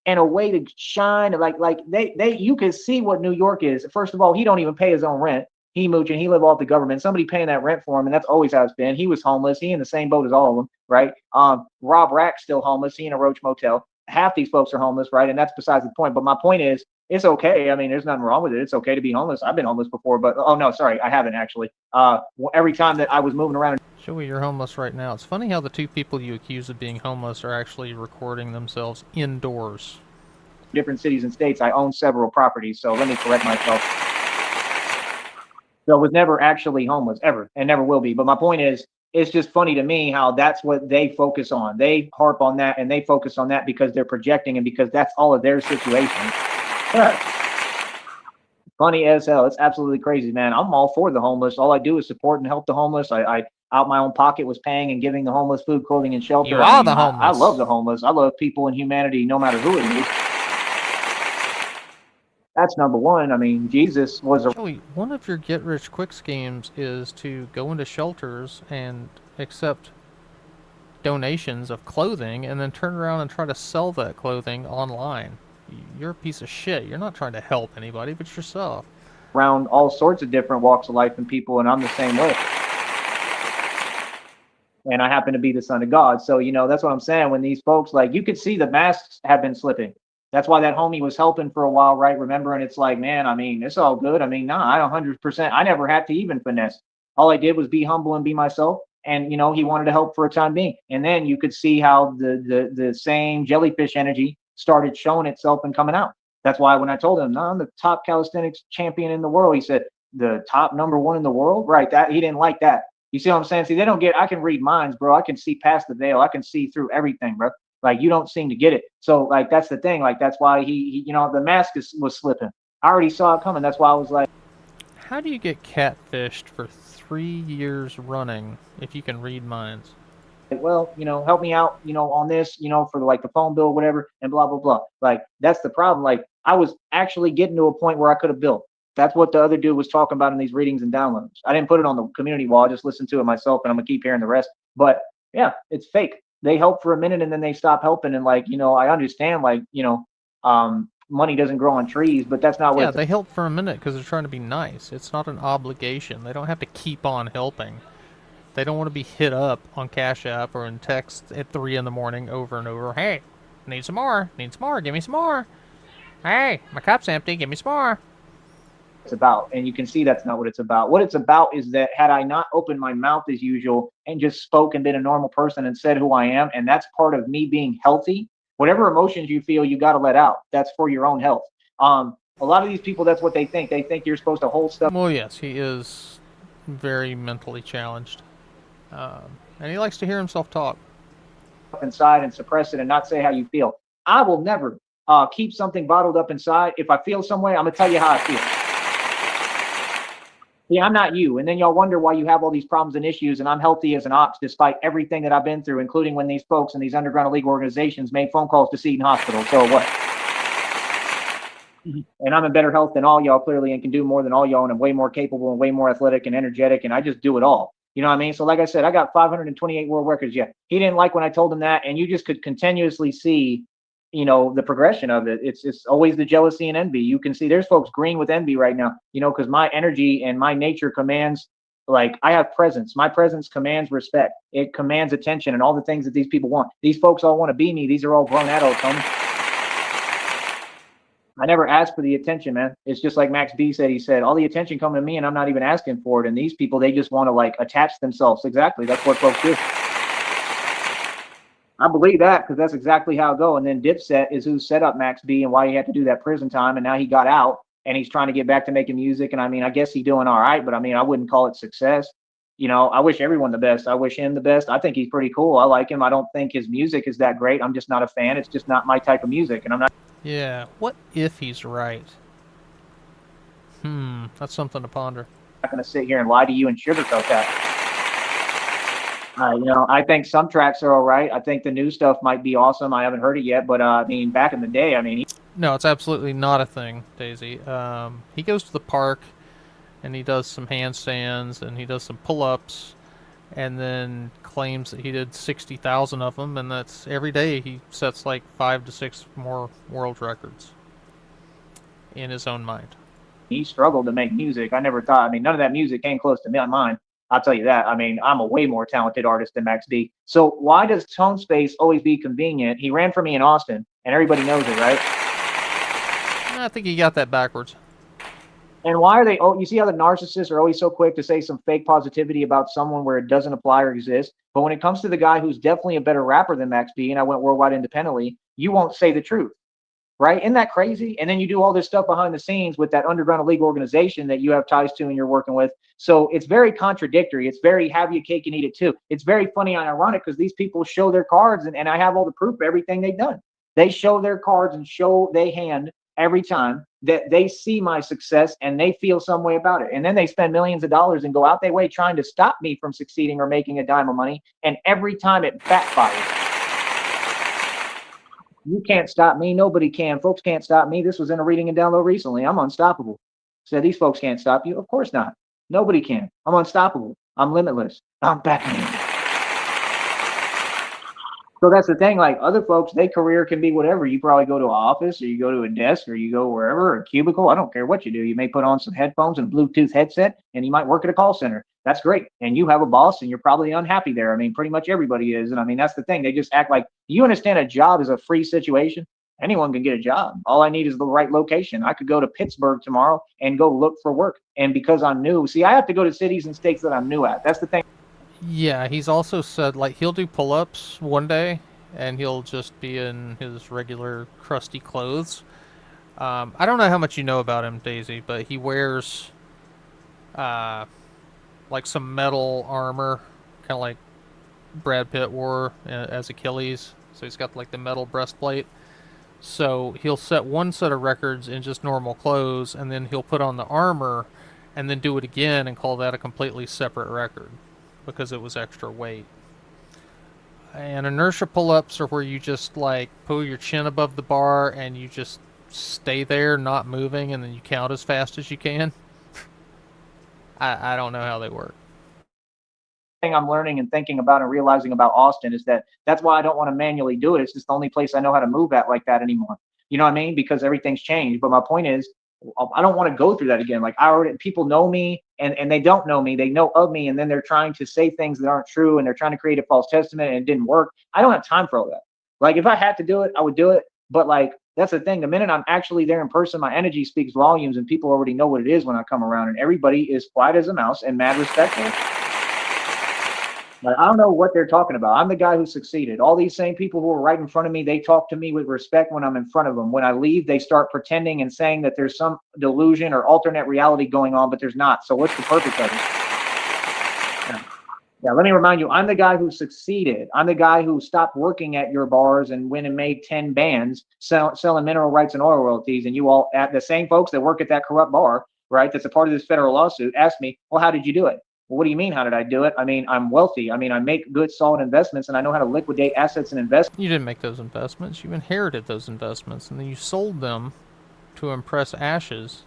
and a way to shine. Like they you can see what New York is. First of all, he don't even pay his own rent. He mooching, he live off the government. Somebody paying that rent for him, and that's always how it's been. He was homeless. He in the same boat as all of them, right? Rob Rack's still homeless. He in a Roach Motel. Half these folks are homeless, right? And that's besides the point. But my point is, it's okay. I mean, there's nothing wrong with it. It's okay to be homeless. I've been homeless before, but oh no, sorry, I haven't actually. Every time that I was moving around Joey, you're homeless right now. It's funny how the two people you accuse of being homeless are actually recording themselves indoors. in different cities and states, I own several properties. So let me correct myself. So I was never actually homeless ever, and never will be. But my point is, it's just funny to me how that's what they focus on. They harp on that and they focus on that because they're projecting and because that's all of their situation. Funny as hell. It's absolutely crazy, man. I'm all for the homeless. All I do is support and help the homeless. I out my own pocket was paying and giving the homeless food, clothing, and shelter. You are the homeless. I love the homeless. I love people and humanity, no matter who it is. That's number one. I mean, Jesus was a Joey, one of your get rich quick schemes is to go into shelters and accept donations of clothing and then turn around and try to sell that clothing online. You're a piece of shit. You're not trying to help anybody but yourself. around all sorts of different walks of life and people, and I'm the same way. And I happen to be the son of God. So, that's what I'm saying. When these folks, like, you could see the masks have been slipping. That's why that homie was helping for a while, right? Remember, and it's like, man, I mean, it's all good. I mean, nah, I 100%. I never had to even finesse. All I did was be humble and be myself. And he wanted to help for a time being. And then you could see how the same jellyfish energy started showing itself and coming out. That's why when I told him, no, I'm the top calisthenics champion in the world, he said, the top number one in the world, right? That he didn't like that. You see what I'm saying? See, they don't get. I can read minds, bro. I can see past the veil. I can see through everything, bro. Like you don't seem to get it. So like that's the thing. Like that's why he the mask was slipping. I already saw it coming. That's why I was like, How do you get catfished for 3 years running if you can read minds? well, help me out, on this, for like the phone bill, whatever, and blah blah blah. Like that's the problem. Like I was actually getting to a point where I could have built. That's what the other dude was talking about in these readings and downloads. I didn't put it on the community wall. I just listened to it myself, and I'm gonna keep hearing the rest. But yeah, it's fake. They help for a minute and then they stop helping. And like, I understand, like, money doesn't grow on trees, but that's not what Yeah, it's they help for a minute because they're trying to be nice. It's not an obligation. They don't have to keep on helping. They don't want to be hit up on Cash App or in text at 3 in the morning over and over. Hey, need some more. Need some more. Give me some more. Hey, my cup's empty. Give me some more. about. And you can see that's not what it's about. What it's about is that had I not opened my mouth as usual and just spoke and been a normal person and said who I am, and that's part of me being healthy, whatever emotions you feel, you got to let out. That's for your own health. A lot of these people, that's what they think. They think you're supposed to hold stuff Well, yes, he is very mentally challenged. And he likes to hear himself talk. inside and suppress it and not say how you feel. I will never keep something bottled up inside. If I feel some way, I'm going to tell you how I feel. Yeah, I'm not you. And then y'all wonder why you have all these problems and issues, and I'm healthy as an ox despite everything that I've been through, including when these folks in these underground illegal organizations made phone calls to Seton Hospital. So what? And I'm in better health than all y'all clearly and can do more than all y'all, and I'm way more capable and way more athletic and energetic, and I just do it all. You know what I mean? So like I said, I got 528 world records. Yeah, he didn't like when I told him that, and you just could continuously see, the progression of it. It's always the jealousy and envy. You can see there's folks green with envy right now. Because my energy and my nature commands. Like I have presence. My presence commands respect. It commands attention and all the things that these people want. These folks all want to be me. These are all grown adults, homie. I never asked for the attention, man. It's just like Max B said. He said, all the attention coming to me and I'm not even asking for it. And these people, they just want to like attach themselves. Exactly. That's what folks do. I believe that because that's exactly how it go. And then Dipset is who set up Max B and why he had to do that prison time. And now he got out and he's trying to get back to making music. And I mean, I guess he's doing all right, but I mean, I wouldn't call it success. I wish everyone the best. I wish him the best. I think he's pretty cool. I like him. I don't think his music is that great. I'm just not a fan. It's just not my type of music. And I'm not Yeah, what if he's right? That's something to ponder. going to sit here and lie to you and sugarcoat that. I think some tracks are all right. I think the new stuff might be awesome. I haven't heard it yet, but I mean, back in the day, I mean, No, it's absolutely not a thing, Daisy. He goes to the park and he does some handstands and he does some pull-ups and then claims that he did 60,000 of them, and that's every day he sets like 5 to 6 more world records in his own mind. he struggled to make music. I never thought. I mean, none of that music came close to mine. I'll tell you that. I mean, I'm a way more talented artist than Max B. So why does Tone Space always be convenient? He ran for me in Austin, and everybody knows it, right? I think he got that backwards. And why are they? Oh, you see how the narcissists are always so quick to say some fake positivity about someone where it doesn't apply or exist. But when it comes to the guy who's definitely a better rapper than Max B, and I went worldwide independently, you won't say the truth. Right? Isn't that crazy? And then you do all this stuff behind the scenes with that underground illegal organization that you have ties to and you're working with. So it's very contradictory. It's very have your cake and eat it too. It's very funny and ironic because these people show their cards and I have all the proof of everything they've done. They show their cards and they hand every time that they see my success and they feel some way about it. And then they spend millions of dollars and go out their way trying to stop me from succeeding or making a dime of money. And every time it backfires. You can't stop me. Nobody can. Folks can't stop me. This was in a reading and download recently. I'm unstoppable. So these folks can't stop you. Of course not. Nobody can. I'm unstoppable. I'm limitless. I'm Batman. So that's the thing. Like other folks, their career can be whatever. You probably go to an office, or you go to a desk, or you go wherever, a cubicle. I don't care what you do. You may put on some headphones and a Bluetooth headset, and you might work at a call center. That's great. And you have a boss, and you're probably unhappy there. I mean, pretty much everybody is. And I mean, that's the thing. They just act like you understand a job is a free situation. Anyone can get a job. All I need is the right location. I could go to Pittsburgh tomorrow and go look for work. And because I'm new, see, I have to go to cities and states that I'm new at. That's the thing. Yeah, he's also said like he'll do pull-ups one day, and he'll just be in his regular crusty clothes. I don't know how much you know about him, Daisy, but he wears uh, like some metal armor, kind of like Brad Pitt wore as Achilles. So he's got like the metal breastplate. So he'll set one set of records in just normal clothes, and then he'll put on the armor, and then do it again and call that a completely separate record because it was extra weight. And inertia pull-ups are where you just like pull your chin above the bar and you just stay there, not moving, and then you count as fast as you can. I don't know how they work. Thing I'm learning and thinking about and realizing about Austin is that that's why I don't want to manually do it. It's just the only place I know how to move at like that anymore. You know what I mean? Because everything's changed. But my point is, I don't want to go through that again. Like I already, people know me and they don't know me. They know of me, and then they're trying to say things that aren't true, and they're trying to create a false testament, and it didn't work. I don't have time for all that. Like if I had to do it, I would do it. But like that's the thing. The minute I'm actually there in person, my energy speaks volumes, and people already know what it is when I come around, and everybody is quiet as a mouse and mad respectful. Like, I don't know what they're talking about. I'm the guy who succeeded. All these same people who are right in front of me, they talk to me with respect when I'm in front of them. When I leave, they start pretending and saying that there's some delusion or alternate reality going on, but there's not. So what's the purpose of it? Yeah. Yeah, let me remind you, I'm the guy who succeeded. I'm the guy who stopped working at your bars and went and made 10 bands selling mineral rights and oil royalties. And you all, at the same folks that work at that corrupt bar, right, that's a part of this federal lawsuit, asked me, well, how did you do it? Well, what do you mean? How did I do it? I mean, I'm wealthy. I mean, I make good, solid investments, and I know how to liquidate assets and invest. You didn't make those investments. You inherited those investments, and then you sold them to impress Ashes,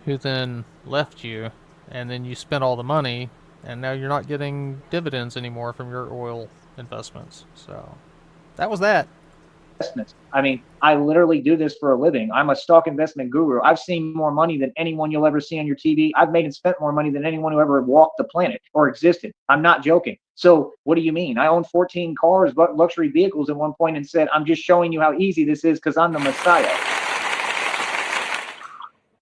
who then left you, and then you spent all the money, and now you're not getting dividends anymore from your oil investments. So that was that. Investments. I mean, I literally do this for a living. I'm a stock investment guru. I've seen more money than anyone you'll ever see on your TV. I've made and spent more money than anyone who ever walked the planet or existed. I'm not joking. So what do you mean? I own 14 cars, but luxury vehicles at one point, and said, I'm just showing you how easy this is because I'm the Messiah.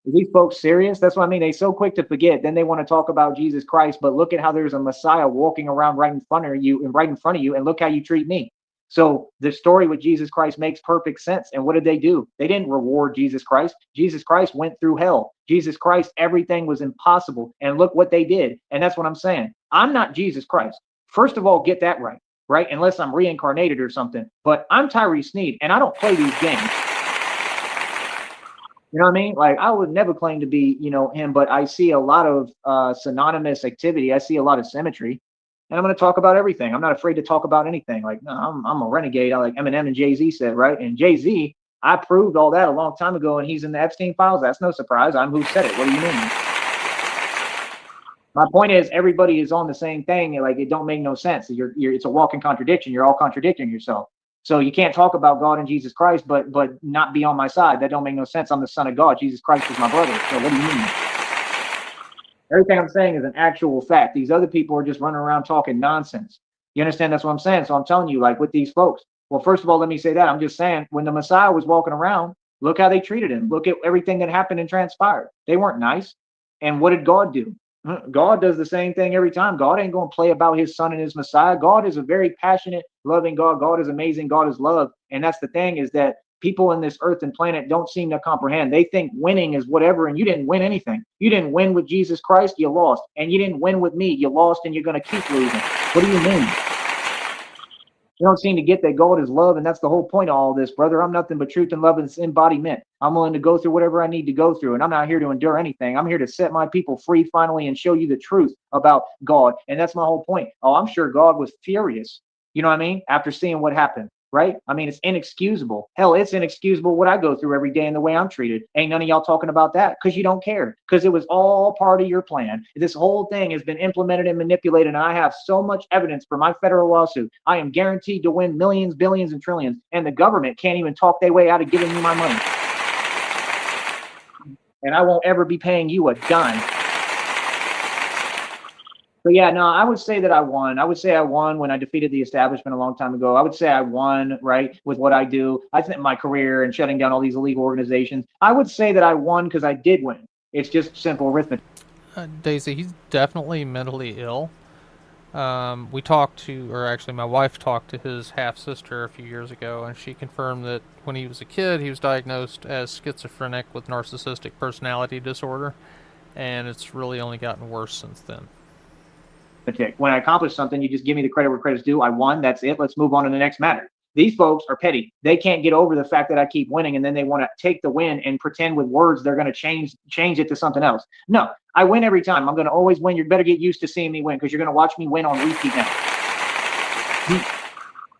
Are these folks serious? That's what I mean. They're so quick to forget. Then they want to talk about Jesus Christ, but look at how there's a Messiah walking around right in front of you, and look how you treat me. So the story with Jesus Christ makes perfect sense. And what did they do? They didn't reward Jesus Christ. Jesus Christ went through hell. Jesus Christ, everything was impossible. And look what they did. And that's what I'm saying. I'm not Jesus Christ. First of all, get that right, right? Unless I'm reincarnated or something. But I'm Tyree Sneed, and I don't play these games. You know what I mean? Like I would never claim to be, him, but I see a lot of synonymous activity. I see a lot of symmetry, and I'm going to talk about everything. I'm not afraid to talk about anything. Like, no, I'm a renegade. I like Eminem and Jay-Z said, right? And Jay-Z, I proved all that a long time ago, and he's in the Epstein files. That's no surprise. I'm who said it. What do you mean? My point is, everybody is on the same thing. Like, it don't make no sense. It's a walking contradiction. You're all contradicting yourself. So you can't talk about God and Jesus Christ, but not be on my side. That don't make no sense. I'm the son of God. Jesus Christ is my brother. So what do you mean? Everything I'm saying is an actual fact. These other people are just running around talking nonsense. You understand? That's what I'm saying. So I'm telling you, like with these folks. Well, first of all, let me say that. I'm just saying, when the Messiah was walking around, look how they treated him. Look at everything that happened and transpired. They weren't nice. And what did God do? God does the same thing every time. God ain't going to play about his son and his Messiah. God is a very passionate, loving God. God is amazing. God is love. And that's the thing, is that people in this earth and planet don't seem to comprehend. They think winning is whatever, and you didn't win anything. You didn't win with Jesus Christ, you lost. And you didn't win with me, you lost, and you're going to keep losing. What do you mean? You don't seem to get that God is love, and that's the whole point of all this, brother. I'm nothing but truth and love in its embodiment. I'm willing to go through whatever I need to go through, and I'm not here to endure anything. I'm here to set my people free finally and show you the truth about God, and that's my whole point. Oh, I'm sure God was furious, you know what I mean, after seeing what happened. right? I mean, it's inexcusable. Hell, it's inexcusable what I go through every day and the way I'm treated. Ain't none of y'all talking about that because you don't care, because it was all part of your plan. This whole thing has been implemented and manipulated, and I have so much evidence for my federal lawsuit. I am guaranteed to win millions, billions, and trillions, and the government can't even talk their way out of giving me my money. And I won't ever be paying you a dime. But yeah, no, I would say that I won. I would say I won when I defeated the establishment a long time ago. I would say I won, right, with what I do. I think my career and shutting down all these illegal organizations. I would say that I won because I did win. It's just simple arithmetic. Daisy, he's definitely mentally ill. We talked to, or actually, my wife talked to his half sister a few years ago, and she confirmed that when he was a kid, he was diagnosed as schizophrenic with narcissistic personality disorder, and it's really only gotten worse since then. When I accomplish something, you just give me the credit where credit's due. I won. That's it. Let's move on to the next matter. These folks are petty. They can't get over the fact that I keep winning, and then they want to take the win and pretend with words they're going to change it to something else. No, I win every time. I'm going to always win. You better get used to seeing me win because you're going to watch me win on repeat now.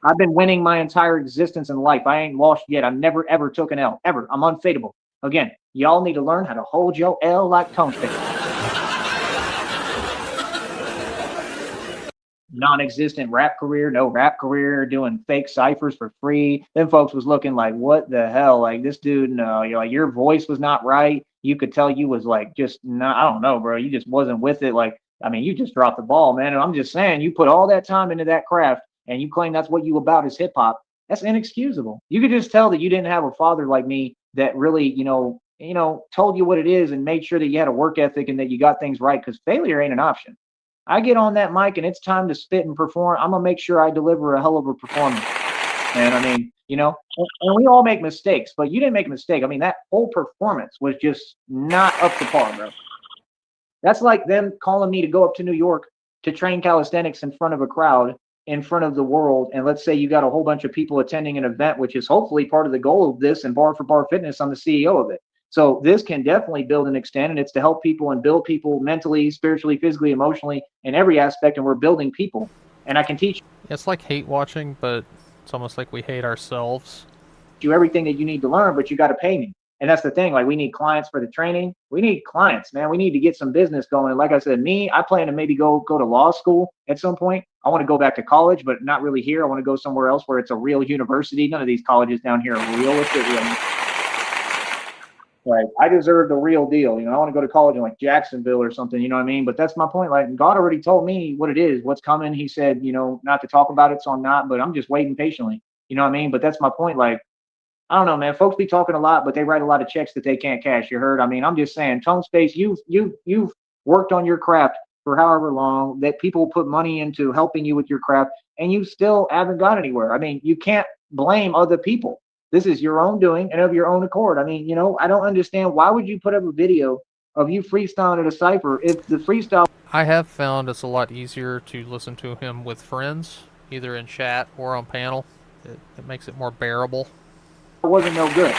I've been winning my entire existence in life. I ain't lost yet. I never ever took an L ever. I'm unfadable. Again, y'all need to learn how to hold your L like Tone Space. Non-existent rap career, no rap career, doing fake ciphers for free. Then folks was looking like, what the hell? Like this dude, no, you're like your voice was not right. You could tell you was like just not, I don't know, bro. You just wasn't with it. Like, I mean, you just dropped the ball, man. And I'm just saying, you put all that time into that craft and you claim that's what you about is hip hop. That's inexcusable. You could just tell that you didn't have a father like me that really, told you what it is and made sure that you had a work ethic and that you got things right because failure ain't an option. I get on that mic and it's time to spit and perform. I'm gonna make sure I deliver a hell of a performance. And I mean, and we all make mistakes, but you didn't make a mistake. I mean, that whole performance was just not up to par, bro. That's like them calling me to go up to New York to train calisthenics in front of a crowd, in front of the world. And let's say you got a whole bunch of people attending an event, which is hopefully part of the goal of this. And Bar for Bar Fitness, I'm the CEO of it. So this can definitely build and extend, and it's to help people and build people mentally, spiritually, physically, emotionally, in every aspect. And we're building people. And I can teach It's like hate watching, but it's almost like we hate ourselves. you everything that you need to learn, but you got to pay me. And that's the thing. Like we need clients for the training. We need clients, man. We need to get some business going. And like I said, I plan to maybe go to law school at some point. I want to go back to college, but not really here. I want to go somewhere else where it's a real university. None of these colleges down here are real. What's it real? Like I deserve the real deal. I want to go to college in like Jacksonville or something, you know what I mean? But that's my point. Like God already told me what it is, what's coming. He said, not to talk about it, so I'm not, but I'm just waiting patiently. You know what I mean? But that's my point. Like, I don't know, man. Folks be talking a lot, but they write a lot of checks that they can't cash. You heard? I mean, I'm just saying, Tone Space, you've worked on your craft for however long that people put money into helping you with your craft, and you still haven't got anywhere. I mean, you can't blame other people. This is your own doing and of your own accord. I mean, I don't understand why would you put up a video of you freestyling at a cipher if the freestyle I have found it's a lot easier to listen to him with friends, either in chat or on panel. It makes it more bearable. wasn't no good?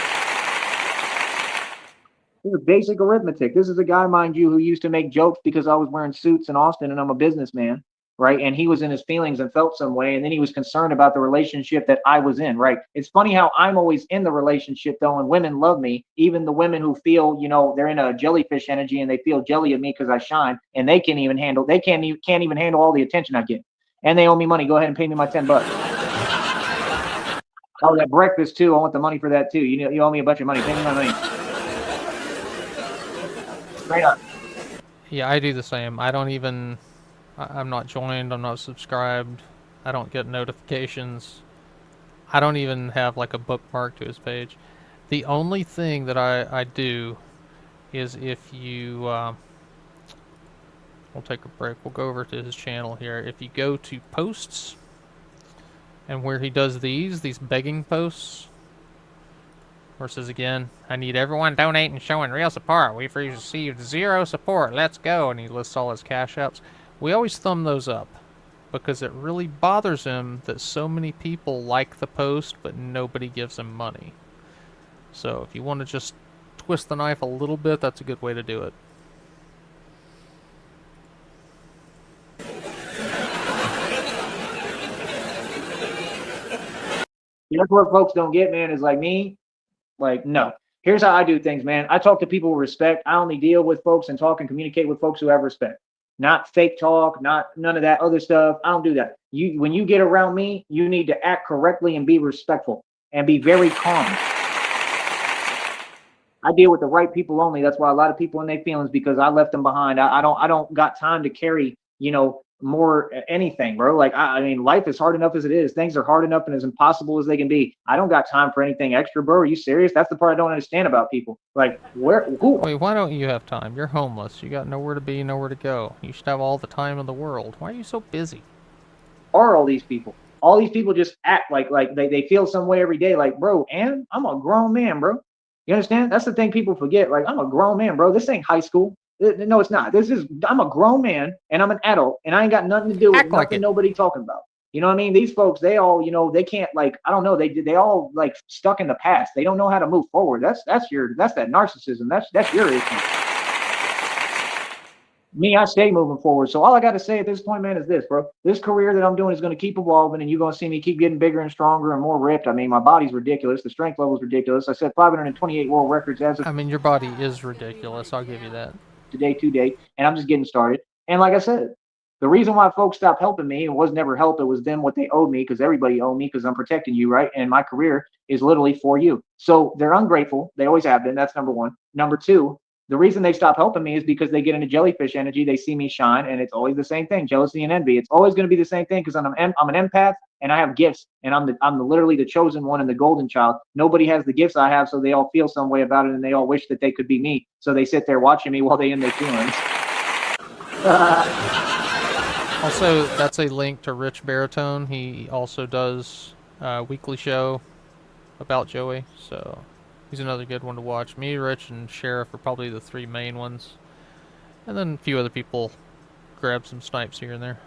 This is basic arithmetic. This is a guy, mind you, who used to make jokes because I was wearing suits in Austin and I'm a businessman, right? And he was in his feelings and felt some way. And then he was concerned about the relationship that I was in, right? It's funny how I'm always in the relationship though, and women love me. Even the women who feel, they're in a jellyfish energy and they feel jelly of me because I shine, and they can't even handle all the attention I get. And they owe me money. Go ahead and pay me my $10. Oh, that breakfast too. I want the money for that too. You owe me a bunch of money. Pay me my money. Straight up. Yeah, I do the same. I don't even. I'm not joined. I'm not subscribed. I don't get notifications. I don't even have like a bookmark to his page. The only thing that I do is if you. We'll take a break. We'll go over to his channel here. If you go to posts, and where he does these begging posts, where it says again, I need everyone donating and showing real support. We've received 0 support. Let's go. And he lists all his cash apps. We always thumb those up because it really bothers him that so many people like the post, but nobody gives him money. So if you want to just twist the knife a little bit, that's a good way to do it. That's what folks don't get, man, is like me. Like, no. Here's how I do things, man. I talk to people with respect. I only deal with folks and talk and communicate with folks who have respect. Not fake talk, not none of that other stuff. I don't do that. You when you get around me, you need to act correctly and be respectful and be very calm. I deal with the right people only. That's why a lot of people in their feelings because I left them behind. I don't got time to carry, more anything, bro. Like I mean, life is hard enough as it is. Things are hard enough and as impossible as they can be. I don't got time for anything extra, bro. Are you serious? That's the part I don't understand about people. Like where who Wait, why don't you have time? You're homeless. You got nowhere to be, nowhere to go. You should have all the time in the world. Why are you so busy? are all these people? All these people just act like they feel some way every day. Like, bro, and I'm a grown man, bro. You understand? That's the thing people forget. Like, I'm a grown man, bro. This ain't high school. No, it's not. I'm a grown man and I'm an adult and I ain't got nothing to do with Act like nothing it. nobody talking about. You know what I mean? These folks, they all, they can't like, I don't know, they all like stuck in the past. They don't know how to move forward. That's that narcissism. That's your issue. Me, I stay moving forward. So all I got to say at this point, man, is this, bro. This career that I'm doing is going to keep evolving, and you're going to see me keep getting bigger and stronger and more ripped. I mean, my body's ridiculous. The strength level is ridiculous. I set 528 world records as of I mean, your body is ridiculous. I'll give you that. today, 2 day, and I'm just getting started. And like I said, the reason why folks stopped helping me and was never help, it was them what they owed me because everybody owed me because I'm protecting you, right? And my career is literally for you. So they're ungrateful. They always have been. That's number one. Number two, the reason they stop helping me is because they get into jellyfish energy. They see me shine, and it's always the same thing: jealousy and envy. It's always going to be the same thing because I'm an empath and I have gifts, and I'm literally the chosen one and the golden child. Nobody has the gifts I have, so they all feel some way about it, and they all wish that they could be me. So they sit there watching me while they in their feelings. Also, that's a link to Rich Baritone. He also does a weekly show about Joey, so he's another good one to watch. Me, Rich, and Sheriff are probably the three main ones, and then a few other people grab some snipes here and there.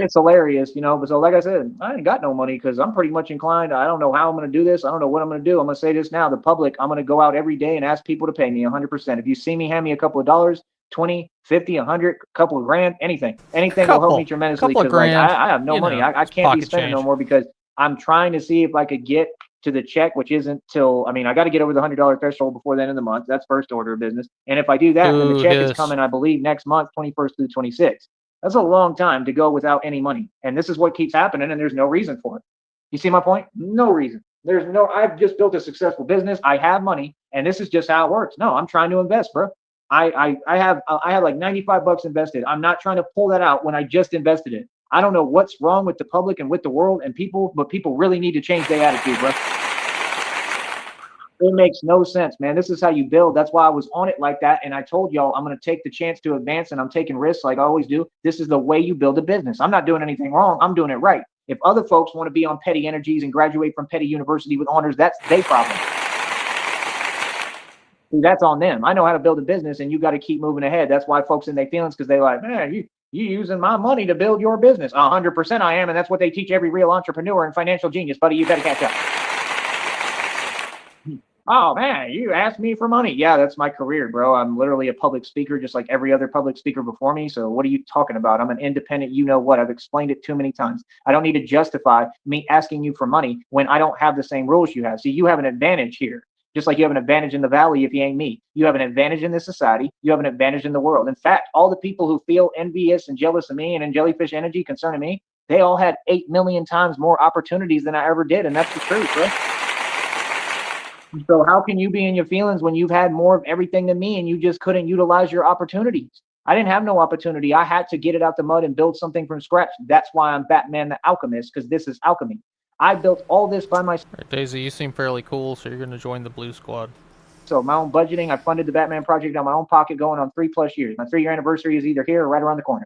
It's hilarious, But so, like I said, I ain't got no money because I'm pretty much inclined. I don't know how I'm going to do this. I don't know what I'm going to do. I'm going to say this now. The public, I'm going to go out every day and ask people to pay me 100%. If you see me, hand me a couple of dollars, 20, 50, 100, a couple of grand, anything. Anything will help me tremendously Couple of because, like, grand, I have no money. I it's can't be pocket spending no change. more because I'm trying to see if I could get to the check, which isn't till, I mean, I got to get over the $100 threshold before the end of the month. That's first order of business. And if I do that, then the Boo check is hiss. coming, I believe, next month, 21st through 26th. That's a long time to go without any money. And this is what keeps happening, and there's no reason for it. You see my point? No reason. I've just built a successful business. I have money, and this is just how it works. No, I'm trying to invest, bro. I have like 95 bucks invested. I'm not trying to pull that out when I just invested it. I don't know what's wrong with the public and with the world and people, but people really need to change their attitude, bro. It makes no sense, man. This is how you build. That's why I was on it like that. And I told y'all I'm going to take the chance to advance and I'm taking risks like I always do. This is the way you build a business. I'm not doing anything wrong. I'm doing it right. If other folks want to be on petty energies and graduate from petty university with honors, that's their problem. See, that's on them. I know how to build a business and you got to keep moving ahead. That's why folks in their feelings because they're like, man, you using my money to build your business. 100% I am. And that's what they teach every real entrepreneur and financial genius, buddy. You better catch up. Oh man, you asked me for money. Yeah, that's my career, bro. I'm literally a public speaker, just like every other public speaker before me. So what are you talking about? I'm an independent, you know what? I've explained it too many times. I don't need to justify me asking you for money when I don't have the same rules you have. See, you have an advantage here. Just like you have an advantage in the valley if you ain't me. You have an advantage in this society. You have an advantage in the world. In fact, all the people who feel envious and jealous of me and in jellyfish energy concerning me, they all had 8 million times more opportunities than I ever did. And that's the truth, bro. So how can you be in your feelings when you've had more of everything than me and you just couldn't utilize your opportunities? I didn't have no opportunity. I had to get it out the mud and build something from scratch. That's why I'm Batman the Alchemist, because this is alchemy. I built all this by myself. Right, Daisy, you seem fairly cool, so you're going to join the Blue Squad. So my own budgeting, I funded the Batman project out of my own pocket going on 3+ years. My 3-year anniversary is either here or right around the corner.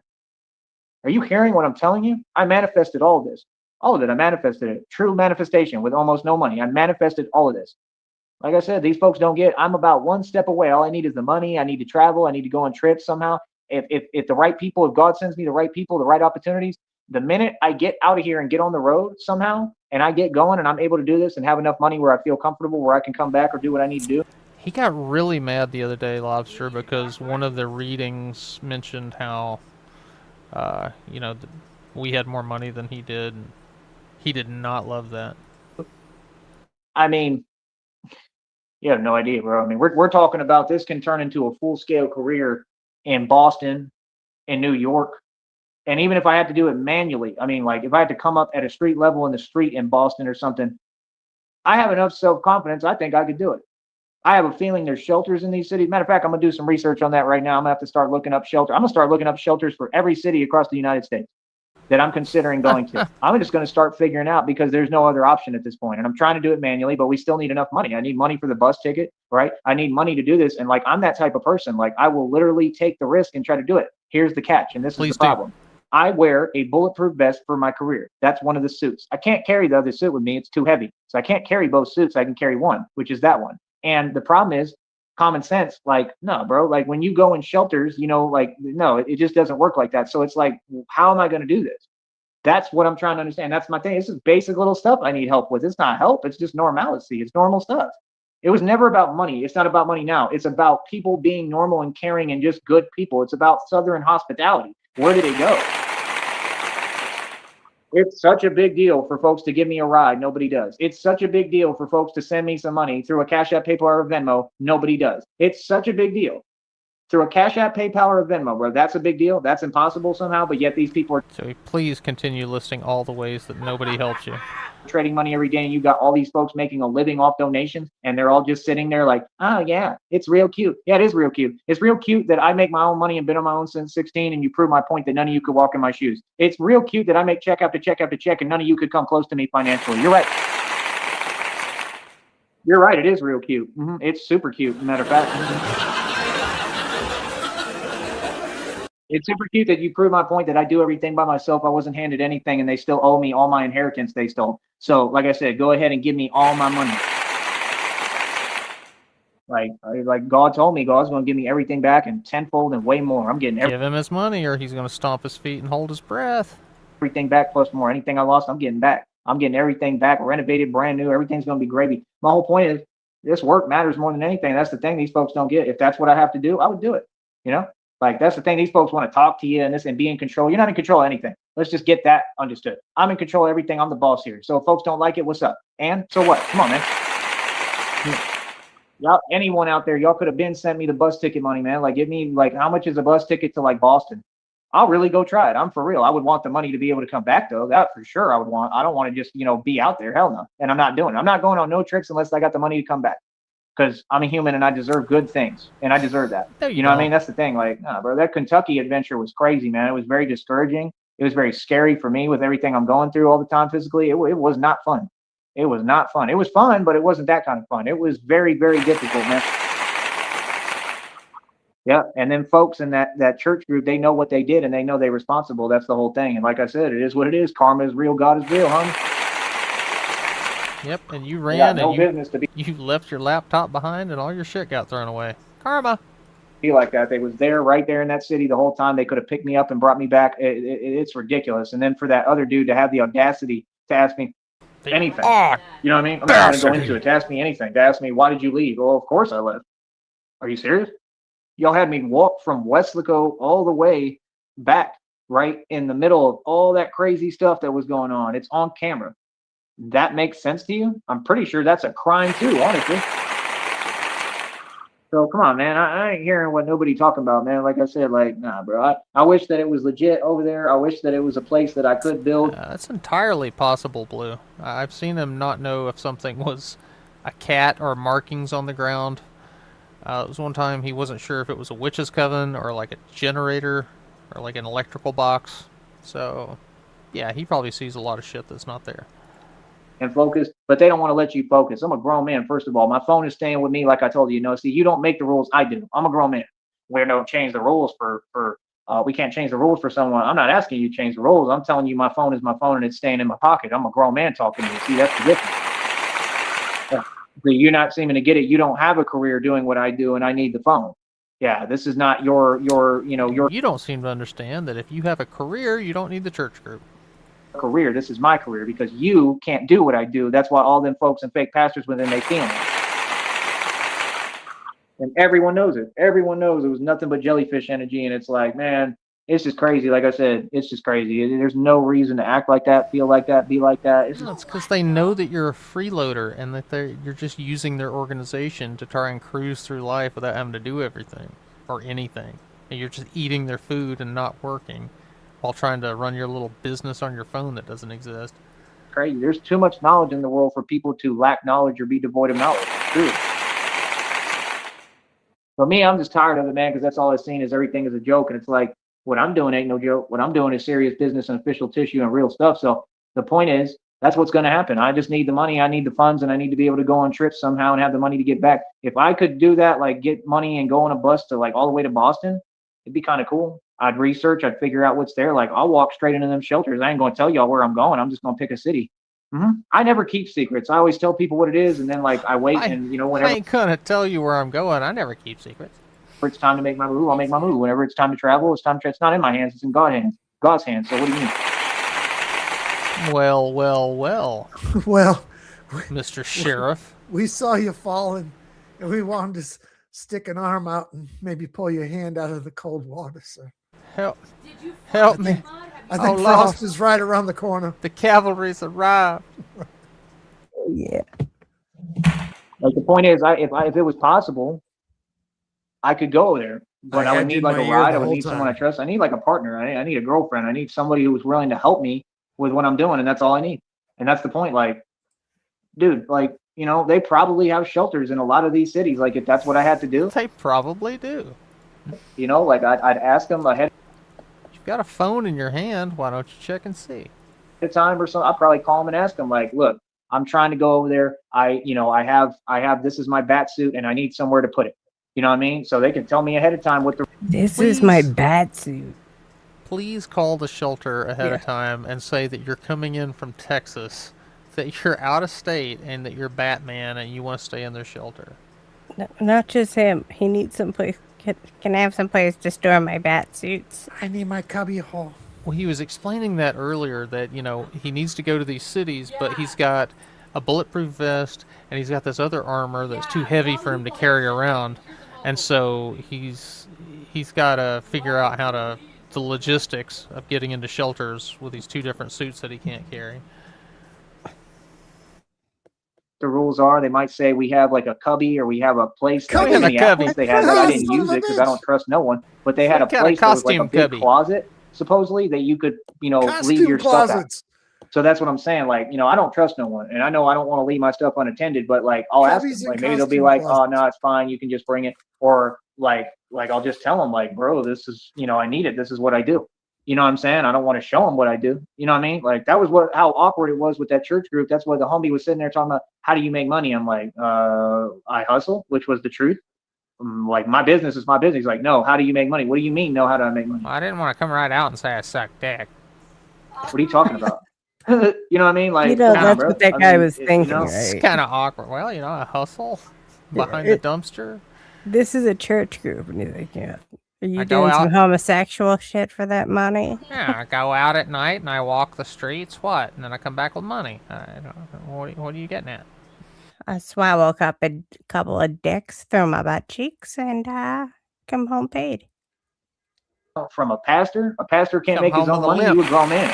Are you hearing what I'm telling you? I manifested all of this. All of it. I manifested it. True manifestation with almost no money. I manifested all of this. Like I said, these folks don't get. I'm about one step away. All I need is the money. I need to travel. I need to go on trips somehow. If the right people, if God sends me the right people, the right opportunities, the minute I get out of here and get on the road somehow, and I get going, and I'm able to do this and have enough money where I feel comfortable, where I can come back or do what I need to do. He got really mad the other day, Lobster, because one of the readings mentioned how, we had more money than he did. He did not love that. I mean, you have no idea, bro. I mean, we're talking about this can turn into a full scale career in Boston, in New York, and even if I had to do it manually, I mean, like if I had to come up at a street level in the street in Boston or something, I have enough self confidence. I think I could do it. I have a feeling there's shelters in these cities. Matter of fact, I'm gonna do some research on that right now. I'm gonna have to start looking up shelter. I'm gonna start looking up shelters for every city across the United States that I'm considering going to. I'm just going to start figuring out because there's no other option at this point. And I'm trying to do it manually, but we still need enough money. I need money for the bus ticket, right? I need money to do this. And like, I'm that type of person. Like, I will literally take the risk and try to do it. Here's the catch, and this is the Please do. problem. I wear a bulletproof vest for my career. That's one of the suits. I can't carry the other suit with me. It's too heavy. So I can't carry both suits. I can carry one, which is that one. And the problem is common sense. Like, no, bro, like when you go in shelters, like, no, it just doesn't work like that. So it's like, how am I going to do this? That's what I'm trying to understand. That's my thing. This is basic little stuff I need help with. It's not help. It's just normalcy. It's normal stuff. It was never about money. It's not about money now. It's about people being normal and caring and just good people. It's about Southern hospitality. Where did it go? It's such a big deal for folks to give me a ride. Nobody does. It's such a big deal for folks to send me some money through a Cash App, PayPal, or Venmo. Nobody does. It's such a big deal. Through a Cash App, PayPal, or Venmo, bro. That's a big deal. That's impossible somehow, but yet these people are So please continue listing all the ways that nobody helps you. trading money every day, and you got all these folks making a living off donations, and they're all just sitting there like, oh yeah, it's real cute. Yeah, it is real cute. It's real cute that I make my own money and been on my own since 16, and you prove my point that none of you could walk in my shoes. It's real cute that I make check after check after check, and none of you could come close to me financially. You're right. You're right. It is real cute. It's super cute, matter of fact. It's super cute that you prove my point that I do everything by myself. I wasn't handed anything, and they still owe me all my inheritance they stole. So, like I said, go ahead and give me all my money. Like God told me, God's going to give me everything back and tenfold and way more. I'm getting Give him his money, or he's going to stomp his feet and hold his breath. everything back plus more. Anything I lost, I'm getting back. I'm getting everything back, renovated, brand new. Everything's going to be gravy. My whole point is this work matters more than anything. That's the thing these folks don't get. If that's what I have to do, I would do it. You know? Like that's the thing. These folks want to talk to you and this and be in control. You're not in control of anything. Let's just get that understood. I'm in control of everything. I'm the boss here. So if folks don't like it, what's up? And so what? Come on, man. Y'all, anyone out there, y'all could have been sent me the bus ticket money, man. Like, give me like how much is a bus ticket to like Boston? I'll really go try it. I'm for real. I would want the money to be able to come back though. That for sure I would want. I don't want to just, be out there. Hell no. And I'm not doing it. I'm not going on no tricks unless I got the money to come back. Because I'm a human and I deserve good things, and I deserve that. You know what I mean? That's the thing. Like, nah, bro, that Kentucky adventure was crazy, man. It was very discouraging. It was very scary for me with everything I'm going through all the time physically. It was not fun. It was not fun. It was fun, but it wasn't that kind of fun. It was very, very difficult, man. Yeah, and then folks in that church group, they know what they did and they know they're responsible. That's the whole thing. And like I said, it is what it is. Karma is real. God is real, homie. Yep, and you ran no and business to be you left your laptop behind and all your shit got thrown away. Karma. like that. They was there right there in that city the whole time. They could have picked me up and brought me back. It's ridiculous. And then for that other dude to have the audacity to ask me anything, you know what I mean? I'm not going to go into it. To ask me anything, to ask me why did you leave? Well, of course I left. Are you serious? Y'all had me walk from Weslaco all the way back, right in the middle of all that crazy stuff that was going on. It's on camera. That makes sense to you? I'm pretty sure that's a crime too, honestly. So come on, man. I ain't hearing what nobody talking about, man. Like I said, like, nah, bro. I wish that it was legit over there. I wish that it was a place that I could build. That's entirely possible, Blue. I've seen him not know if something was a cat or markings on the ground. It was one time he wasn't sure if it was a witch's coven or like a generator or like an electrical box. So, yeah, he probably sees a lot of shit that's not there. And focus, but they don't want to let you focus. I'm a grown man, first of all. My phone is staying with me, like I told you. See, you don't make the rules. I do. I'm a grown man. We don't change the rules we can't change the rules for someone. I'm not asking you to change the rules. I'm telling you my phone is my phone and it's staying in my pocket. I'm a grown man talking to you. See, that's the difference. You're not seeming to get it. You don't have a career doing what I do, and I need the phone. Yeah, this is not your. You don't seem to understand that if you have a career, you don't need the church group. Career. This is my career because you can't do what I do. That's why all them folks and fake pastors within they feeling. And everyone knows it. Everyone knows it was nothing but jellyfish energy. And it's like, man, It's just crazy. Like I said, it's just crazy. There's no reason to act like that, feel like that, be like that. It's No, just it's because they know that you're a freeloader and that you're just using their organization to try and cruise through life without having to do everything or anything. And you're just eating their food and not working while trying to run your little business on your phone that doesn't exist. crazy. There's too much knowledge in the world for people to lack knowledge or be devoid of knowledge. True. For me, I'm just tired of it, man, because that's all I've seen is everything is a joke, and it's like what I'm doing ain't no joke. What I'm doing is serious business and official tissue and real stuff. So the point is, that's what's going to happen. I just need the money, I need the funds, and I need to be able to go on trips somehow and have the money to get back. If I could do that, like get money and go on a bus to like all the way to Boston, it'd be kind of cool. I'd research, I'd figure out what's there. Like I'll walk straight into them shelters. I ain't going to tell y'all where I'm going. I'm just going to pick a city. I never keep secrets. I always tell people what it is, and then like I wait, I, and I whenever ain't gonna tell you where I'm going. I never keep secrets. it's time to make my move, I'll make my move. Whenever it's time to travel, it's time to. It's not in my hands. It's in God's hands. So what do you mean? Well, well, well, Well, Mr. Sheriff. we saw you falling, and we wanted to stick an arm out and maybe pull your hand out of the cold water, sir. Help, help me. I think Oh, Frost Lord. is right around the corner. The cavalry's arrived. Yeah. Like the point is, if it was possible, I could go there, but I I would had you need in like my a ear ride. the I would whole need someone I time. trust. I need like a partner. I need a girlfriend. I need somebody who was willing to help me with what I'm doing, and that's all I need. And that's the point. Like, dude, like they probably have shelters in a lot of these cities. Like, if that's what I had to do, They probably do. like I'd ask them ahead You've got a phone in your hand. Why don't you check and see? of time or something. I'll probably call them and ask them, like, look, I'm trying to go over there. I have this is my bat suit, and I need somewhere to put it. You know what I mean? So they can tell me ahead of time what the. This is my Please. bat suit. Please call the shelter ahead of Yeah. time and say that you're coming in from Texas, that you're out of state, and that you're Batman and you want to stay in their shelter. No, not just him. He needs someplace. Can I have someplace to store my bat suits? I need my cubby hole. Well, he was explaining that earlier that, he needs to go to these cities, but he's got a bulletproof vest and he's got this other armor that's too heavy for him to carry around. And so he's got to figure out the logistics of getting into shelters with these two different suits that he can't carry. The rules are. They might say we have like a cubby or we have a place. Cubby. Like in We have a Minneapolis, cubby. they had that. I Oh, didn't son of use a it because I don't bitch. trust no one. But they had a What kind of place that was like a costume big cubby? closet, supposedly, that you could, leave Costume your stuff out. closets. So that's what I'm saying. Like, I don't trust no one, and I know I don't want to leave my stuff unattended. But like, I'll ask Cubbies them. and Like, maybe they'll be costume like, "Oh closets. no, it's fine. You can just bring it." Or like I'll just tell them, like, "Bro, this is, I need it. This is what I do." You know what I'm saying? I don't want to show them what I do. You know what I mean? Like that was how awkward it was with that church group. That's why the homie was sitting there talking about how do you make money. I'm like, I hustle, which was the truth. Like my business is my business. He's like, no, how do you make money? What do you mean? No, how do I make money? I didn't want to come right out and say I suck dick. What are you talking about? You know what I mean? Like, That's bro. what that I guy mean, was thinking, It's right? kind of awkward. Well, I hustle behind the dumpster. This is a church group, and he's like, "Yeah, are you I go doing some out- homosexual shit for that money?" Yeah, I go out at night and I walk the streets. What? And then I come back with money. I don't, what are you getting at? I swallow up a couple of dicks through my butt cheeks, and come home paid. From a pastor can't Come make his home own with a money. limp. You a grown man.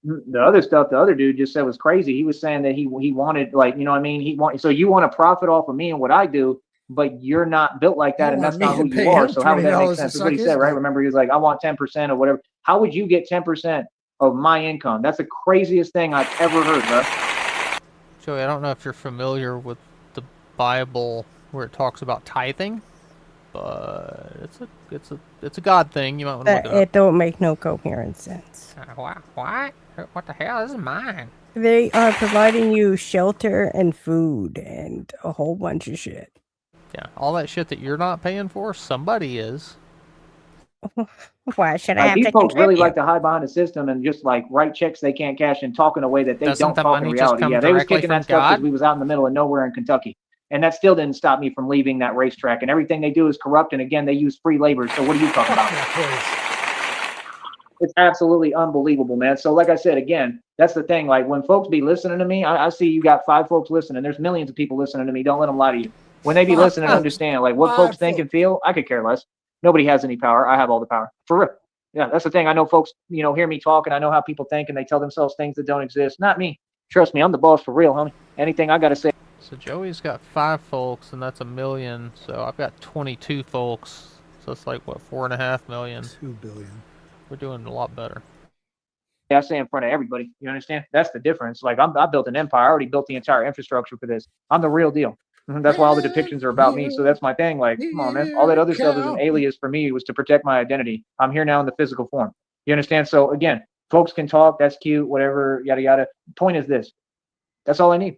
The other stuff the other dude just said was crazy. He was saying that he wanted, like, you know what I mean? So you want to profit off of me and what I do, but you're not built like that, You and want that's me not to who pay you are. him So how would that make $20 to sense? That's suck what he his said, right? dick. Remember, he was like, I want 10% or whatever. How would you get 10% of my income? That's the craziest thing I've ever heard, bro. Joey, I don't know if you're familiar with the Bible where it talks about tithing, but it's a God thing. You might want to look it up. It don't make no coherent sense. What? What the hell? This is mine. They are providing you shelter and food and a whole bunch of shit. Yeah, all that shit that you're not paying for, somebody is. Why should I Like, have these to folks really contribute? like to hide behind the system and just like write checks they can't cash and talk in a way that they Doesn't don't the talk in money just reality. come Yeah, they was directly kicking from that stuff because God? we was out in the middle of nowhere in Kentucky. And that still didn't stop me from leaving that racetrack. And everything they do is corrupt. And again, they use free labor. So what are you talking about? Yeah, please. It's absolutely unbelievable, man. So like I said, again, that's the thing. Like when folks be listening to me, I see you got 5 folks listening. There's millions of people listening to me. Don't let them lie to you. When they be 5 listening, folks. understand like what 5 folks think and folks. feel. I could care less. Nobody has any power. I have all the power. For real. Yeah, that's the thing. I know folks, hear me talk, and I know how people think, and they tell themselves things that don't exist. Not me. Trust me, I'm the boss for real, homie. Anything I got to say. So Joey's got 5 folks, and that's $1 million. So I've got 22 folks. So it's like, what, 4.5 million? 2 billion. We're doing a lot better. I say in front of everybody. You understand? That's the difference. Like I built an empire. I already built the entire infrastructure for this. I'm the real deal. That's why all the depictions are about me. So that's my thing. Like, come on, man. All that other stuff is an alias for me. It was to protect my identity. I'm here now in the physical form. You understand? So again, folks can talk. That's cute. Whatever. Yada yada. Point is this. That's all I need.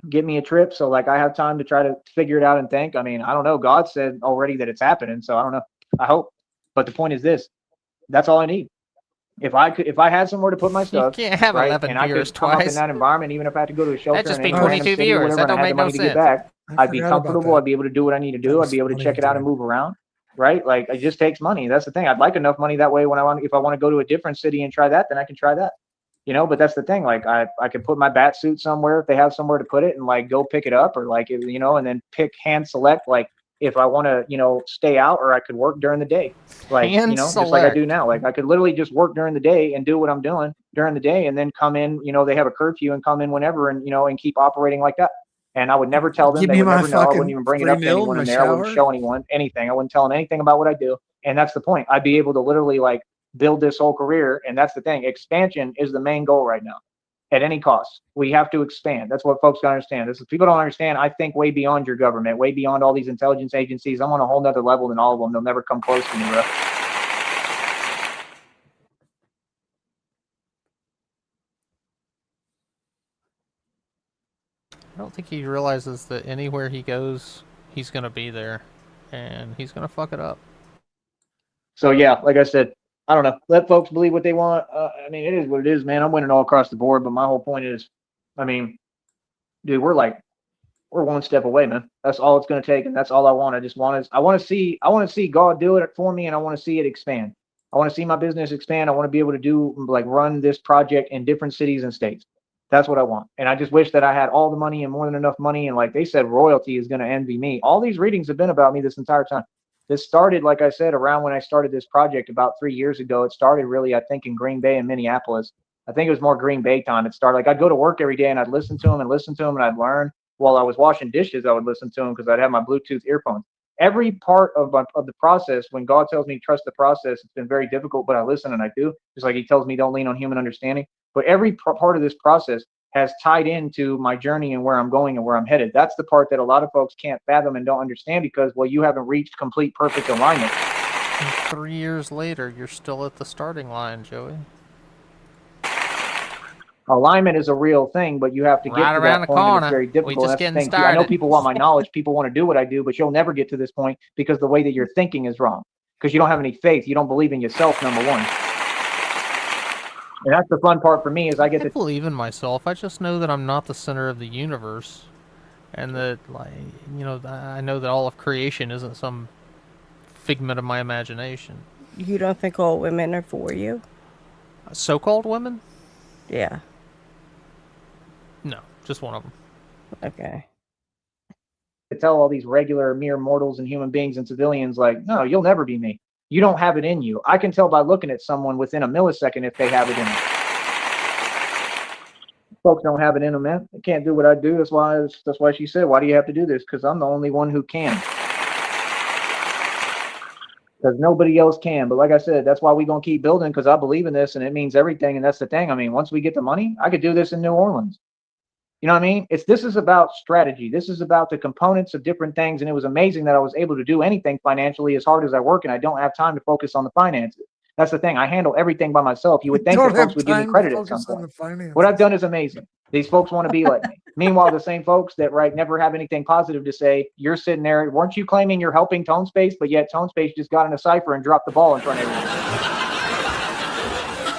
Get me a trip. So like I have time to try to figure it out and think. I mean, I don't know. God said already that it's happening. So I don't know. I hope. But the point is this. That's all I need. If I had somewhere to put my stuff, you can't have right, 11 and I viewers could come up in twice. that environment, even if I had to go to a shelter That'd just in be any random 22 city or viewers. whatever, That and I don't had the make no money to get sense. back, I I'd be forgot about comfortable. that. I'd be able to do what I need to That do. was I'd be able to funny, check it out and Jared. move around, right? Like it just takes money. That's the thing. I'd like enough money that way when if I want to go to a different city and try that, then I can try that. But that's the thing. Like I could put my bat suit somewhere if they have somewhere to put it, and like go pick it up, or like and then hand select like if I want to stay out, or I could work during the day, like Hand just like I do select. now. Like I could literally just work during the day and do what I'm doing during the day, and then come in. They have a curfew and come in whenever, and keep operating like that. And I would never tell them. Give They me would my never know. I wouldn't fucking even bring it free up to meal anyone in in my there. I wouldn't shower. show anyone anything. I wouldn't tell them anything about what I do. And that's the point. I'd be able to literally like build this whole career. And that's the thing. Expansion is the main goal right now. At any cost, we have to expand. That's what folks gotta understand. This is people don't understand. I think way beyond your government, way beyond all these intelligence agencies. I'm on a whole nother level than all of them. They'll never come close to me, bro. I don't think he realizes that anywhere he goes, he's going to be there. And he's going to fuck it up. So yeah, like I said, I don't know. Let folks believe what they want. I mean, it is what it is, man. I'm winning all across the board, but my whole point is, I mean, dude, we're one step away, man. That's all it's going to take, and that's all I want. I want to see God do it for me, and I want to see it expand. I want to see my business expand. I want to be able to do run this project in different cities and states. That's what I want. And I just wish that I had all the money and more than enough money. And like they said, royalty is going to envy me. All these readings have been about me this entire time. This started, like I said, around when I started this project about 3 years ago. It started really, I think, in Green Bay and Minneapolis. I think it was more Green Bay time. It started I'd go to work every day and I'd listen to them and I'd learn. While I was washing dishes, I would listen to them because I'd have my Bluetooth earphones. Every part of the process, when God tells me trust the process, it's been very difficult, but I listen and I do. Just like He tells me don't lean on human understanding. But every part of this process has tied into my journey and where I'm going and where I'm headed. That's the part that a lot of folks can't fathom and don't understand because, well, you haven't reached complete perfect alignment. And 3 years later, you're still at the starting line, Joey. Alignment is a real thing, but you have to get Right to around that the point, and corner. it's very We difficult. just That's the getting thing, too. I know started. people want my knowledge. People want to do what I do, but you'll never get to this point because the way that you're thinking is wrong. Because you don't have any faith. You don't believe in yourself, number one. And that's the fun part for me is I get I to believe in myself. I just know that I'm not the center of the universe. And that, I know that all of creation isn't some figment of my imagination. You don't think all women are for you? So-called women? Yeah. No, just one of them. Okay. tell all these regular mere mortals and human beings and civilians, like, no, you'll never be me. You don't have it in you. I can tell by looking at someone within a millisecond if they have it in them. Folks don't have it in them, man. They can't do what I do. That's why she said, why do you have to do this? Because I'm the only one who can. Because nobody else can. But like I said, that's why we're going to keep building, because I believe in this and it means everything. And that's the thing. I mean, once we get the money, I could do this in New Orleans. You know what I mean? This is about strategy. This is about the components of different things. And it was amazing that I was able to do anything financially as hard as I work, and I don't have time to focus on the finances. That's the thing. I handle everything by myself. You would think that folks would give me credit at some point. What I've done is amazing. These folks want to be like me. Meanwhile, the same folks that never have anything positive to say, you're sitting there. Weren't you claiming you're helping Tone Space? But yet Tone Space just got in a cipher and dropped the ball in front of everyone.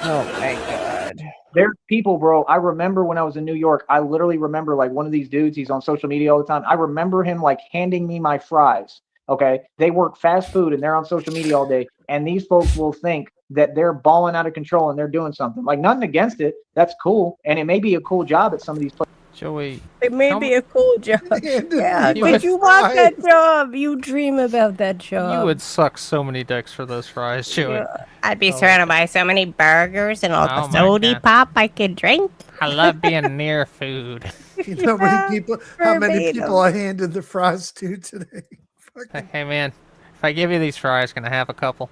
Oh my God. There's people, bro. I remember when I was in New York, I literally remember one of these dudes, he's on social media all the time. I remember him handing me my fries. Okay. They work fast food and they're on social media all day. And these folks will think that they're balling out of control and they're doing something. Nothing against it. That's cool. And it may be a cool job at some of these places. Joey, It may how be a cool job. Handed Yeah, me You could would- you want that fries. job? You dream about that job. you would suck so many dicks for those fries, Joey. Yeah, I'd be Oh, surrounded by so many burgers and all the Oh my sody God. pop I could drink. I love being near food. You know how many Verbatim. people I handed the fries to today? Fucking Hey man, if I give you these fries, can I have a couple?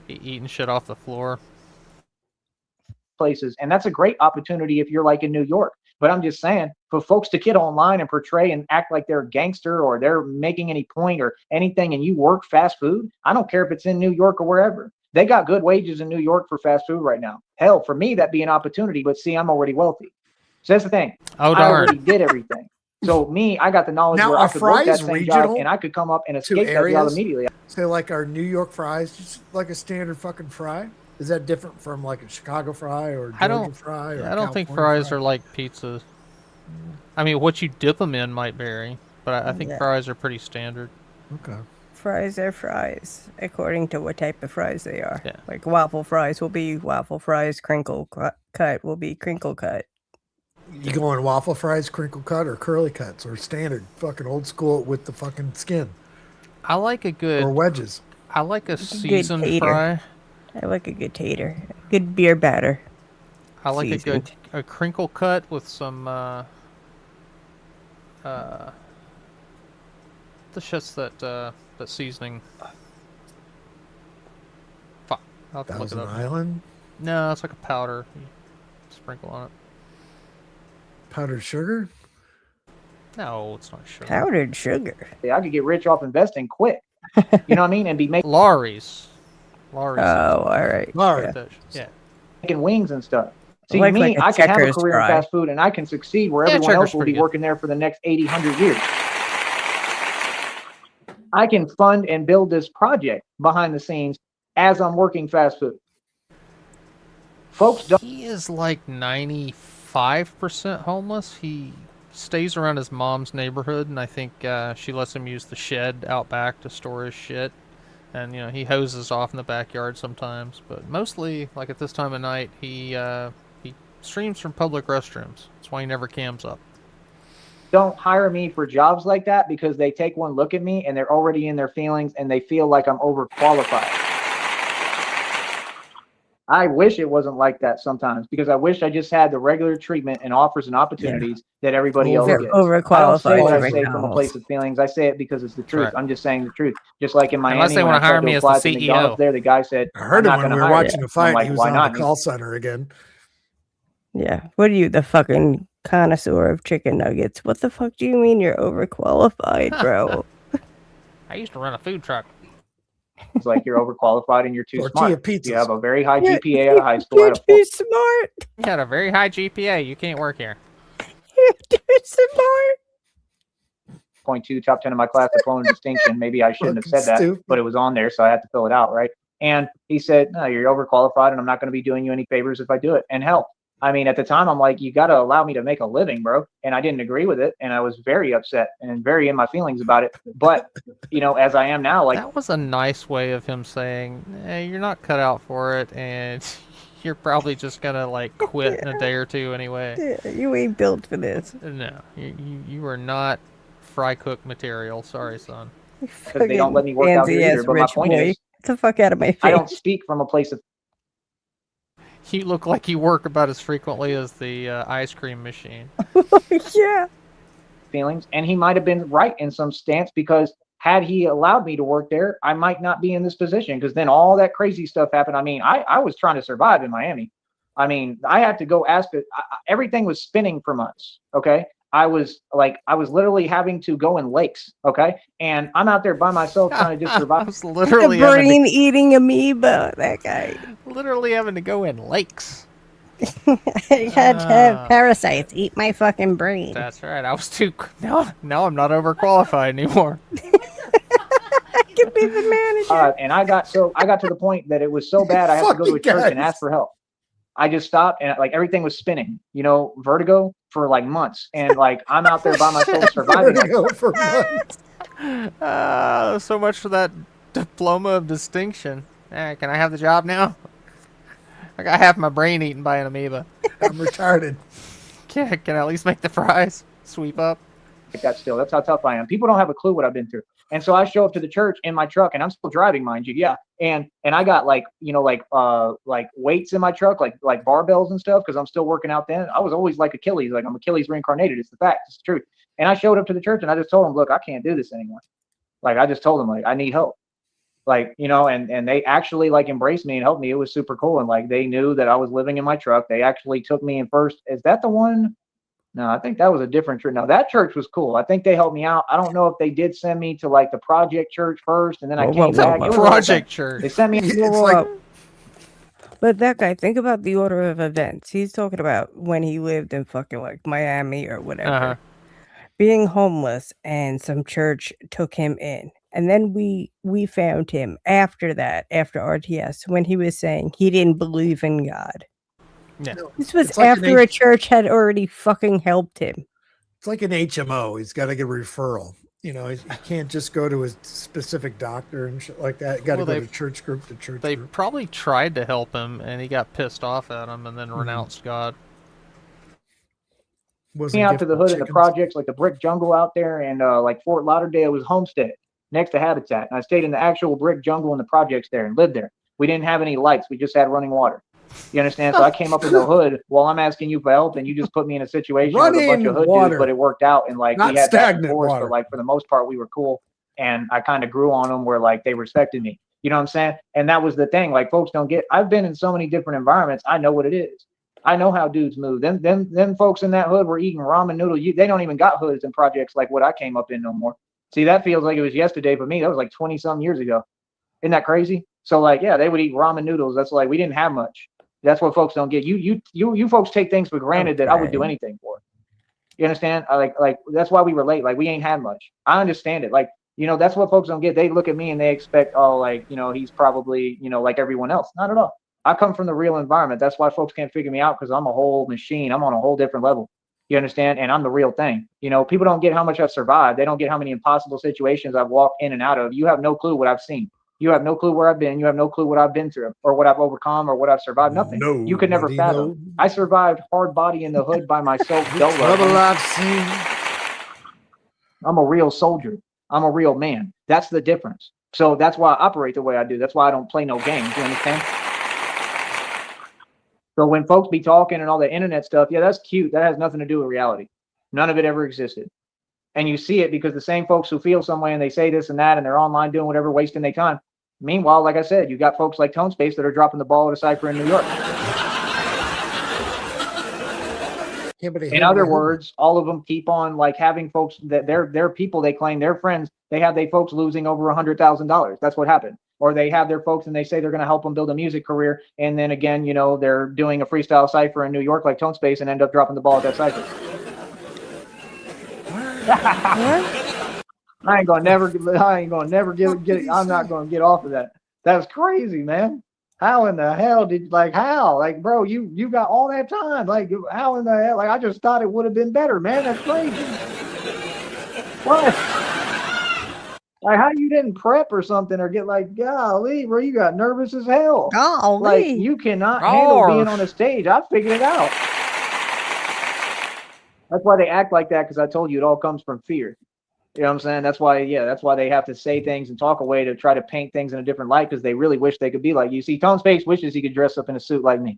Be eating shit off the floor. places, and that's a great opportunity if you're like in New York. But I'm just saying, for folks to get online and portray and act like they're a gangster or they're making any point or anything, and you work fast food, I don't care if it's in New York or wherever. They got good wages in New York for fast food right now. Hell, for me, that'd be an opportunity. But see, I'm already wealthy. So that's the thing. Oh I already darn. did everything. So me, I got the knowledge Now, where are I could work that fries same job regional and I could come up and to escape that job areas? immediately. Say like our New York fries, just like a standard fucking fry. Is that different from like a Chicago fry or I Georgia don't- fry? Or I don't think California fries are like pizzas. I mean, what you dip them in might vary, but I think Yeah. fries are pretty standard. Okay. Fries are fries, according to what type of fries they are. Yeah. Like waffle fries will be waffle fries, crinkle cut will be crinkle cut. You going waffle fries, crinkle cut, or curly cuts, or standard fucking old school with the fucking skin, I like a good. or wedges? I like a good seasoned tater. fry. I like a good tater, good beer batter. I like Seasoned. a crinkle cut with some the shit's that seasoning. Fuck. I'll have to look it Thousand up. Island, No, it's like a powder. You sprinkle on it. powdered sugar. No, it's not sugar. Powdered sugar. I could get rich off investing quick. You know what I mean? And be making Laurie's. Laurie's. Oh, all right. All right. Yeah. wings and stuff. See, Like me, a I can have a Checkers career fry. in fast food and I can succeed where Yeah, everyone Checkers else will pretty be good. working there for the next 80, 100 years. I can fund and build this project behind the scenes as I'm working fast food. Folks don't. He is like 95% homeless. He stays around his mom's neighborhood, and I think she lets him use the shed out back to store his shit. And, you know, he hoses off in the backyard sometimes. But mostly, like at this time of night, he streams from public restrooms. That's why he never cams up. Don't hire me for jobs like that because they take one look at me and they're already in their feelings and they feel like I'm overqualified. I wish it wasn't like that sometimes because I wish I just had the regular treatment and offers and opportunities that everybody else They're gets. I don't say overqualified what I for say from a McDonald's. place of feelings. I say it because it's the truth. right. I'm just saying the truth. Just like in Miami, Unless they when wanna I tried hire to me as the apply to CEO. McDonald's there, the guy said, I heard I'm him not when we gonna were hire watching you. the fight. I'm like, He was why on not? the call center again. Yeah. What are you, the fucking connoisseur of chicken nuggets? What the fuck do you mean you're overqualified, bro? I used to run a food truck. It's like you're overqualified and you're too Tortilla smart. pizzas. You have a very high You're- GPA out of high school. You're Out of four. too smart. You got a very high GPA. You can't work here. You're too smart. 0.2, top 10 of my class, diploma distinction. Maybe I shouldn't have Fucking said that, stupid. but it was on there, so I had to fill it out, right? And he said, no, you're overqualified, and I'm not going to be doing you any favors if I do it. And hell, I mean, at the time, I'm like, you got to allow me to make a living, bro. And I didn't agree with it, and I was very upset and very in my feelings about it. But, you know, as I am now, like, That was a nice way of him saying, you're not cut out for it, and you're probably just gonna like quit in a day or two anyway. Yeah, you ain't built for this. No, you are not fry cook material. Sorry, son. because they don't let me work out here either. But my point is, Get the fuck out of my face. I don't speak from a place of You look like you work about as frequently as the ice cream machine. Yeah. feelings, and he might have been right in some stance because had he allowed me to work there, I might not be in this position because then all that crazy stuff happened. I mean, I was trying to survive in Miami. I mean, I had to go ask it. Everything was spinning for months. Okay. I was literally having to go in lakes. Okay. And I'm out there by myself trying to just I survive. was The literally having, brain eating amoeba. That guy. literally having to go in lakes. I had to have Ah. parasites eat my fucking brain. That's right. I was too. No, I'm not overqualified anymore. I could be the manager. And I got to the point that it was so bad I had to go to a Fucking church and guys. ask for help. I just stopped and like everything was spinning, you know, vertigo for like months. And like I'm out there by myself surviving. Like, Vertigo for months. So much for that diploma of distinction. Can I have the job now? I got half my brain eaten by an amoeba. I'm retarded. Can I at least make the fries? Sweep up. like that still. That's how tough I am. People don't have a clue what I've been through. And so I show up to the church in my truck, and I'm still driving, mind you, yeah. And I got like weights in my truck, like barbells and stuff, because I'm still working out. Then I was always like Achilles, like I'm Achilles reincarnated. It's the fact, it's the truth. And I showed up to the church, and I just told them, look, I can't do this anymore. Like I just told them, like I need help. Like and they actually like embraced me and helped me. It was super cool, and like they knew that I was living in my truck. They actually took me in first. Is that the one? No, I think that was a different church. No, that church was cool. I think they helped me out. I don't know if they did send me to like the project church first, and then I came back. It was Project church. They sent me. It's like But that guy, think about the order of events. He's talking about when he lived in fucking like Miami or whatever, being homeless, and some church took him in. And then we found him after that, after RTS, when he was saying he didn't believe in God. Yeah. This was It's like after a church had already fucking helped him. It's like an HMO. He's got to get a referral. You know, he can't just go to a specific doctor and shit like that. Got to go to church group to church They group. probably tried to help him, and he got pissed off at him, and then renounced God. Me out to the hood in the projects, like the brick jungle out there, and like Fort Lauderdale was Homestead next to Habitat. And I stayed in the actual brick jungle in the projects there and lived there. We didn't have any lights. We just had running water. You understand? So I came up in the hood while I'm asking you for help, and you just put me in a situation with a bunch of hood dudes, but it worked out. And like Not we had back and stagnant forth, water. but like for the most part, we were cool. And I kind of grew on them where like they respected me. You know what I'm saying? And that was the thing. Like folks don't get. I've been in so many different environments. I know what it is. I know how dudes move. Them folks in that hood were eating ramen noodles. They don't even got hoods and projects like what I came up in no more. See, that feels like it was yesterday for me. That was like 20 some years ago. Isn't that crazy? So like, yeah, they would eat ramen noodles. That's like we didn't have much. That's what folks don't get. You folks take things for granted that I would do anything for. You understand? Like that's why we relate. Like we ain't had much. I understand it. Like that's what folks don't get. They look at me and they expect, oh, like he's probably like everyone else. Not at all. I come from the real environment. That's why folks can't figure me out because I'm a whole machine. I'm on a whole different level. You understand? And I'm the real thing. People don't get how much I've survived. They don't get how many impossible situations I've walked in and out of. You have no clue what I've seen. You have no clue where I've been. You have no clue what I've been through or what I've overcome or what I've survived. Nothing. No, you could never fathom. I survived hard body in the hood by myself. Trouble I've seen. I'm a real soldier. I'm a real man. That's the difference. So that's why I operate the way I do. That's why I don't play no games. You understand? So when folks be talking and all the internet stuff, yeah, that's cute. That has nothing to do with reality. None of it ever existed. And you see it because the same folks who feel some way and they say this and that and they're online doing whatever, wasting their time. Meanwhile, like I said, you got folks like Tone Space that are dropping the ball at a cipher in New York. Yeah, in other words, all of them keep on like having folks that they're people, they claim they're friends. They have their folks losing over $100,000. That's what happened. Or they have their folks and they say they're going to help them build a music career. And then again, they're doing a freestyle cipher in New York like Tone Space and end up dropping the ball at that cipher. I ain't gonna never get. I'm not gonna get off of that. That's crazy, man. How in the hell bro, you got all that time. Like, how in the hell? Like, I just thought it would have been better, man. That's crazy. What? Like, how you didn't prep or something or get like, golly, bro, you got nervous as hell. Golly. Like, you cannot handle being on a stage. I figured it out. That's why they act like that, because I told you it all comes from fear. You know what I'm saying? That's why they have to say things and talk away to try to paint things in a different light, because they really wish they could be like you. See, Tone Space wishes he could dress up in a suit like me.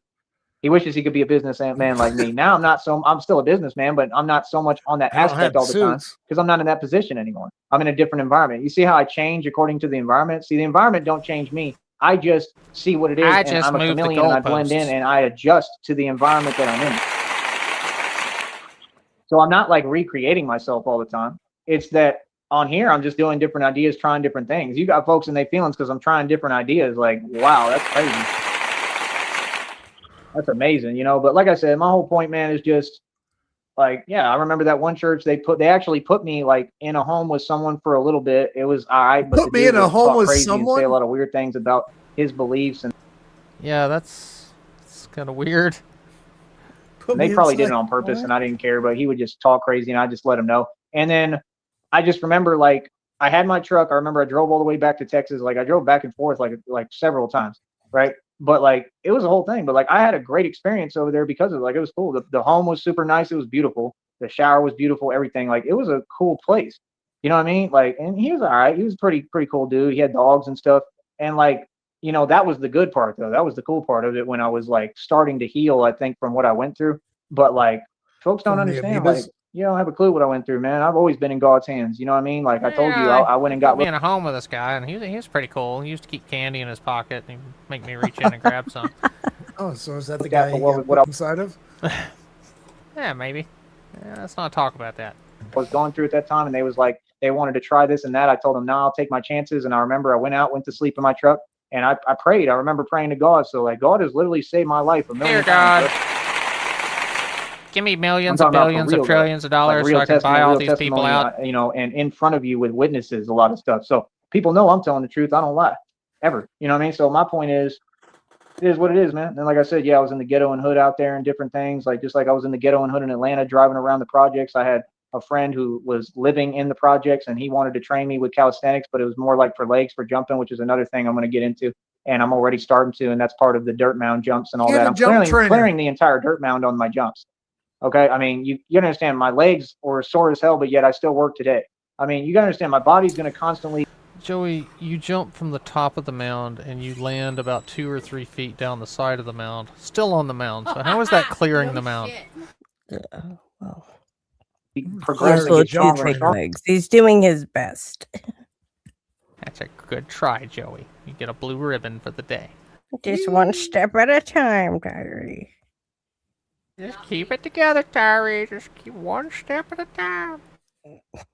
He wishes he could be a businessman like me. Now I'm still a businessman, but I'm not so much on that aspect all the time because I'm not in that position anymore. I'm in a different environment. You see how I change according to the environment? See, the environment don't change me. I just see what it is, and I'm a chameleon, and I blend in, and I adjust to the environment that I'm in. So I'm not like recreating myself all the time. It's that on here, I'm just doing different ideas, trying different things. You got folks in their feelings because I'm trying different ideas. Like, wow, that's crazy. That's amazing, But like I said, my whole point, man, is just like, yeah, I remember that one church they actually put me like in a home with someone for a little bit. It was all right, but put me in a home with someone. Say a lot of weird things about his beliefs, and yeah, that's kind of weird. They probably did it on purpose, and I didn't care. But he would just talk crazy, and I just let him know. And then I just remember, like, I had my truck. I remember I drove all the way back to Texas. Like, I drove back and forth like several times, right? But like it was a whole thing. But like I had a great experience over there because of it. Like it was cool. The home was super nice. It was beautiful. The shower was beautiful. Everything. Like it was a cool place. You know what I mean? Like, and he was all right. He was pretty cool dude. He had dogs and stuff. And like, that was the good part though. That was the cool part of it when I was like starting to heal, I think, from what I went through. But like folks don't From the understand, like, amoebas? you don't have a clue what I went through, man. I've always been in God's hands. You know what I mean? Like I told you, I went They and put got me in a home with this guy, and he was pretty cool. He used to keep candy in his pocket, and he'd make me reach in and grab some. Oh, so is that the looked at guy for you what, got what put inside of? Yeah, maybe. Yeah, let's not talk about that. I was going through at that time, and they was like, they wanted to try this and that. I told them, no, I'll take my chances. And I remember I went to sleep in my truck, and I prayed. I remember praying to God. So like God has literally saved my life a million Dear times. God, give me millions I'm of talking about for billions real, of though. trillions of Like dollars so real I can buy testimony, all real these people testimony, out. and in front of you with witnesses, a lot of stuff. So people know I'm telling the truth. I don't lie, ever. You know what I mean? So my point is, it is what it is, man. And like I said, yeah, I was in the ghetto and hood out there and different things. Like just like I was in the ghetto and hood in Atlanta, driving around the projects. I had a friend who was living in the projects, and he wanted to train me with calisthenics, but it was more like for legs, for jumping, which is another thing I'm going to get into. And I'm already starting to, and that's part of the dirt mound jumps and all Get that. a I'm jump clearing trainer. the entire dirt mound on my jumps. Okay, I mean, you understand, my legs were sore as hell, but yet I still work today. I mean, you gotta understand, my body's going to constantly. Joey, you jump from the top of the mound and you land about 2 or 3 feet down the side of the mound, still on the mound. So how is that clearing the mound? Well, Progress and Hiring a get jump stronger and trainer. stronger. legs. He's doing his best. That's a good try, Joey. You get a blue ribbon for the day. Just one step at a time, Tyree. Just keep it together, Tyree. Just keep one step at a time.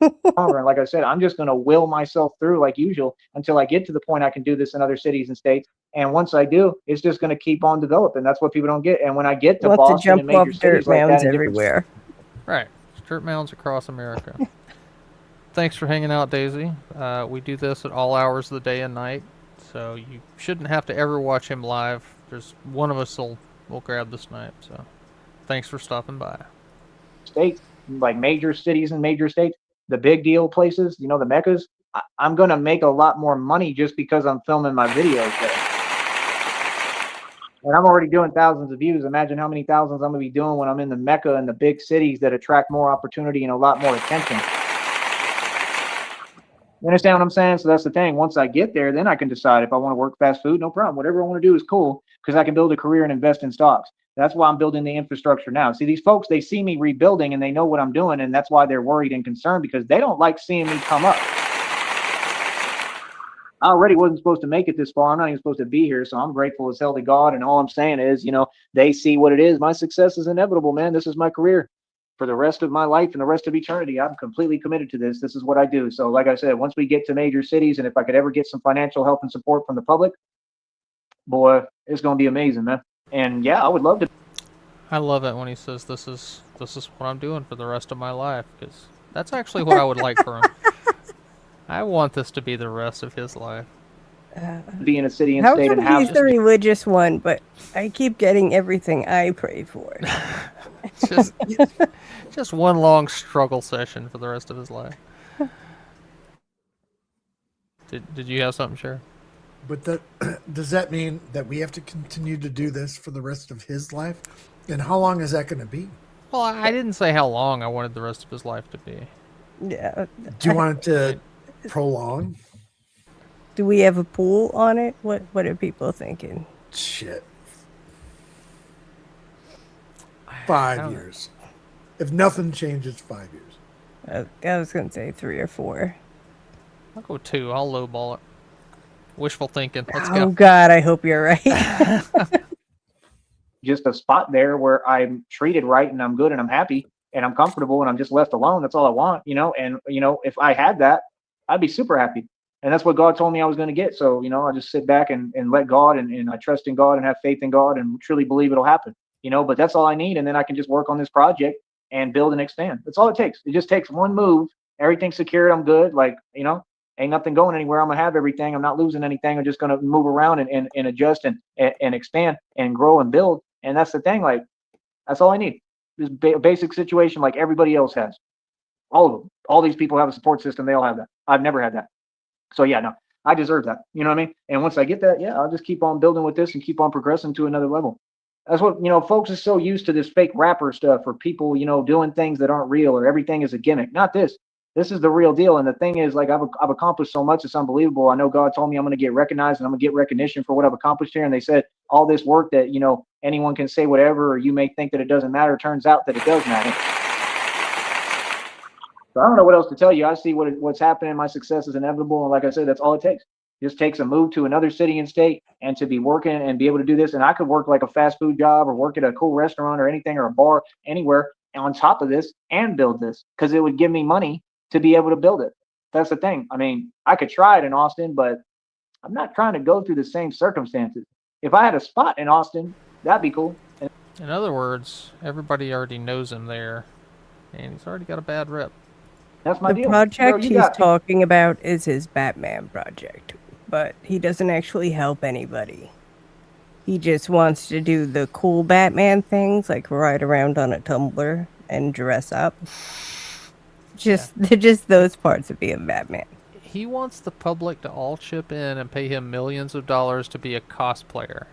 And like I said, I'm just going to will myself through like usual until I get to the point I can do this in other cities and states. And once I do, it's just going to keep on developing. That's what people don't get. And when I get to Wants to Boston and jump off major dirt cities like that mounds in different everywhere. Right. Dirt mounds across America. Thanks for hanging out, Daisy. We do this at all hours of the day and night, so you shouldn't have to ever watch him live. There's one of us will grab the snipe. So thanks for stopping by. states, like major cities and major states, the big deal places, the meccas, I'm going to make a lot more money just because I'm filming my videos there. And I'm already doing thousands of views. Imagine how many thousands I'm going to be doing when I'm in the Mecca and the big cities that attract more opportunity and a lot more attention. You understand what I'm saying? So that's the thing. Once I get there, then I can decide if I want to work fast food, no problem. Whatever I want to do is cool because I can build a career and invest in stocks. That's why I'm building the infrastructure now. See, these folks, they see me rebuilding and they know what I'm doing. And that's why they're worried and concerned because they don't like seeing me come up. I already wasn't supposed to make it this far. I'm not even supposed to be here. So I'm grateful as hell to God. And all I'm saying is, they see what it is. My success is inevitable, man. This is my career for the rest of my life and the rest of eternity. I'm completely committed to this. This is what I do. So like I said, once we get to major cities, and if I could ever get some financial help and support from the public, boy, it's going to be amazing, man. And yeah, I would love to. I love it when he says this is what I'm doing for the rest of my life, because that's actually what I would like for him. I want this to be the rest of his life. Be in a city and How state come and have he's the religious one, but I keep getting everything I pray for? It's just one long struggle session for the rest of his life. Did you have something, Cher? But does that mean that we have to continue to do this for the rest of his life? And how long is that going to be? Well, I didn't say how long I wanted the rest of his life to be. Yeah. Do you want it to prolong? Do we have a pool on it? What are people thinking? Shit. 5 years. If nothing changes, 5 years. I was going to say 3 or 4. I'll go 2. I'll lowball it. Wishful thinking. Let's Oh, go. God, I hope you're right. just a spot there where I'm treated right and I'm good and I'm happy and I'm comfortable and I'm just left alone. That's all I want, and if I had that, I'd be super happy. And that's what God told me I was going to get. So, I just sit back and let God and I trust in God and have faith in God and truly believe it'll happen, but that's all I need. And then I can just work on this project and build and expand. That's all it takes. It just takes one move. Everything's secured. I'm good. Like, ain't nothing going anywhere. I'm going to have everything. I'm not losing anything. I'm just going to move around and adjust and expand and grow and build. And that's the thing. Like, that's all I need. This basic situation like everybody else has. All of them. All these people have a support system. They all have that. I've never had that. So yeah, no, I deserve that. You know what I mean? And once I get that, yeah, I'll just keep on building with this and keep on progressing to another level. That's what, folks are so used to this fake rapper stuff or people, doing things that aren't real or everything is a gimmick. Not this. This is the real deal. And the thing is, like, I've accomplished so much. It's unbelievable. I know God told me I'm going to get recognized and I'm going to get recognition for what I've accomplished here. And they said all this work that, anyone can say whatever, or you may think that it doesn't matter. Turns out that it does matter. So I don't know what else to tell you. I see what's happening. My success is inevitable. And like I said, that's all it takes. It just takes a move to another city and state and to be working and be able to do this. And I could work like a fast food job or work at a cool restaurant or anything or a bar anywhere on top of this and build this because it would give me money to be able to build it. That's the thing. I mean, I could try it in Austin, but I'm not trying to go through the same circumstances. If I had a spot in Austin, that'd be cool. In other words, everybody already knows him there, and he's already got a bad rep. That's my The deal. project he's talking about is his Batman project, but he doesn't actually help anybody. He just wants to do the cool Batman things, like ride around on a tumbler and dress up. Just those parts of being Batman. He wants the public to all chip in and pay him millions of dollars to be a cosplayer.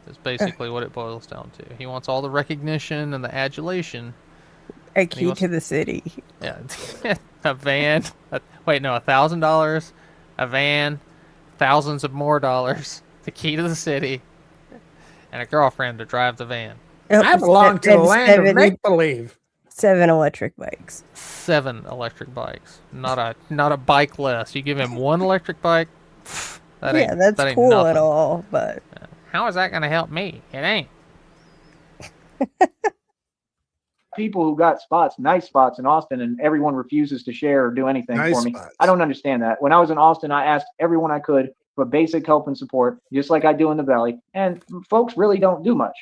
Is basically what it boils down to. He wants all the recognition and the adulation. A key to the city. Yeah, a van. $1,000, a van, thousands of more dollars, the key to the city, and a girlfriend to drive the van. I belong to the land of make-believe. 7 electric bikes. 7 electric bikes. Not a bike less. You give him 1 electric bike. That's cool nothing. at all, but how is that going to help me? It ain't. People who got nice spots in Austin, and everyone refuses to share or do anything for me. Spots. I don't understand that. When I was in Austin, I asked everyone I could for basic help and support, just like I do in the Valley. And folks really don't do much.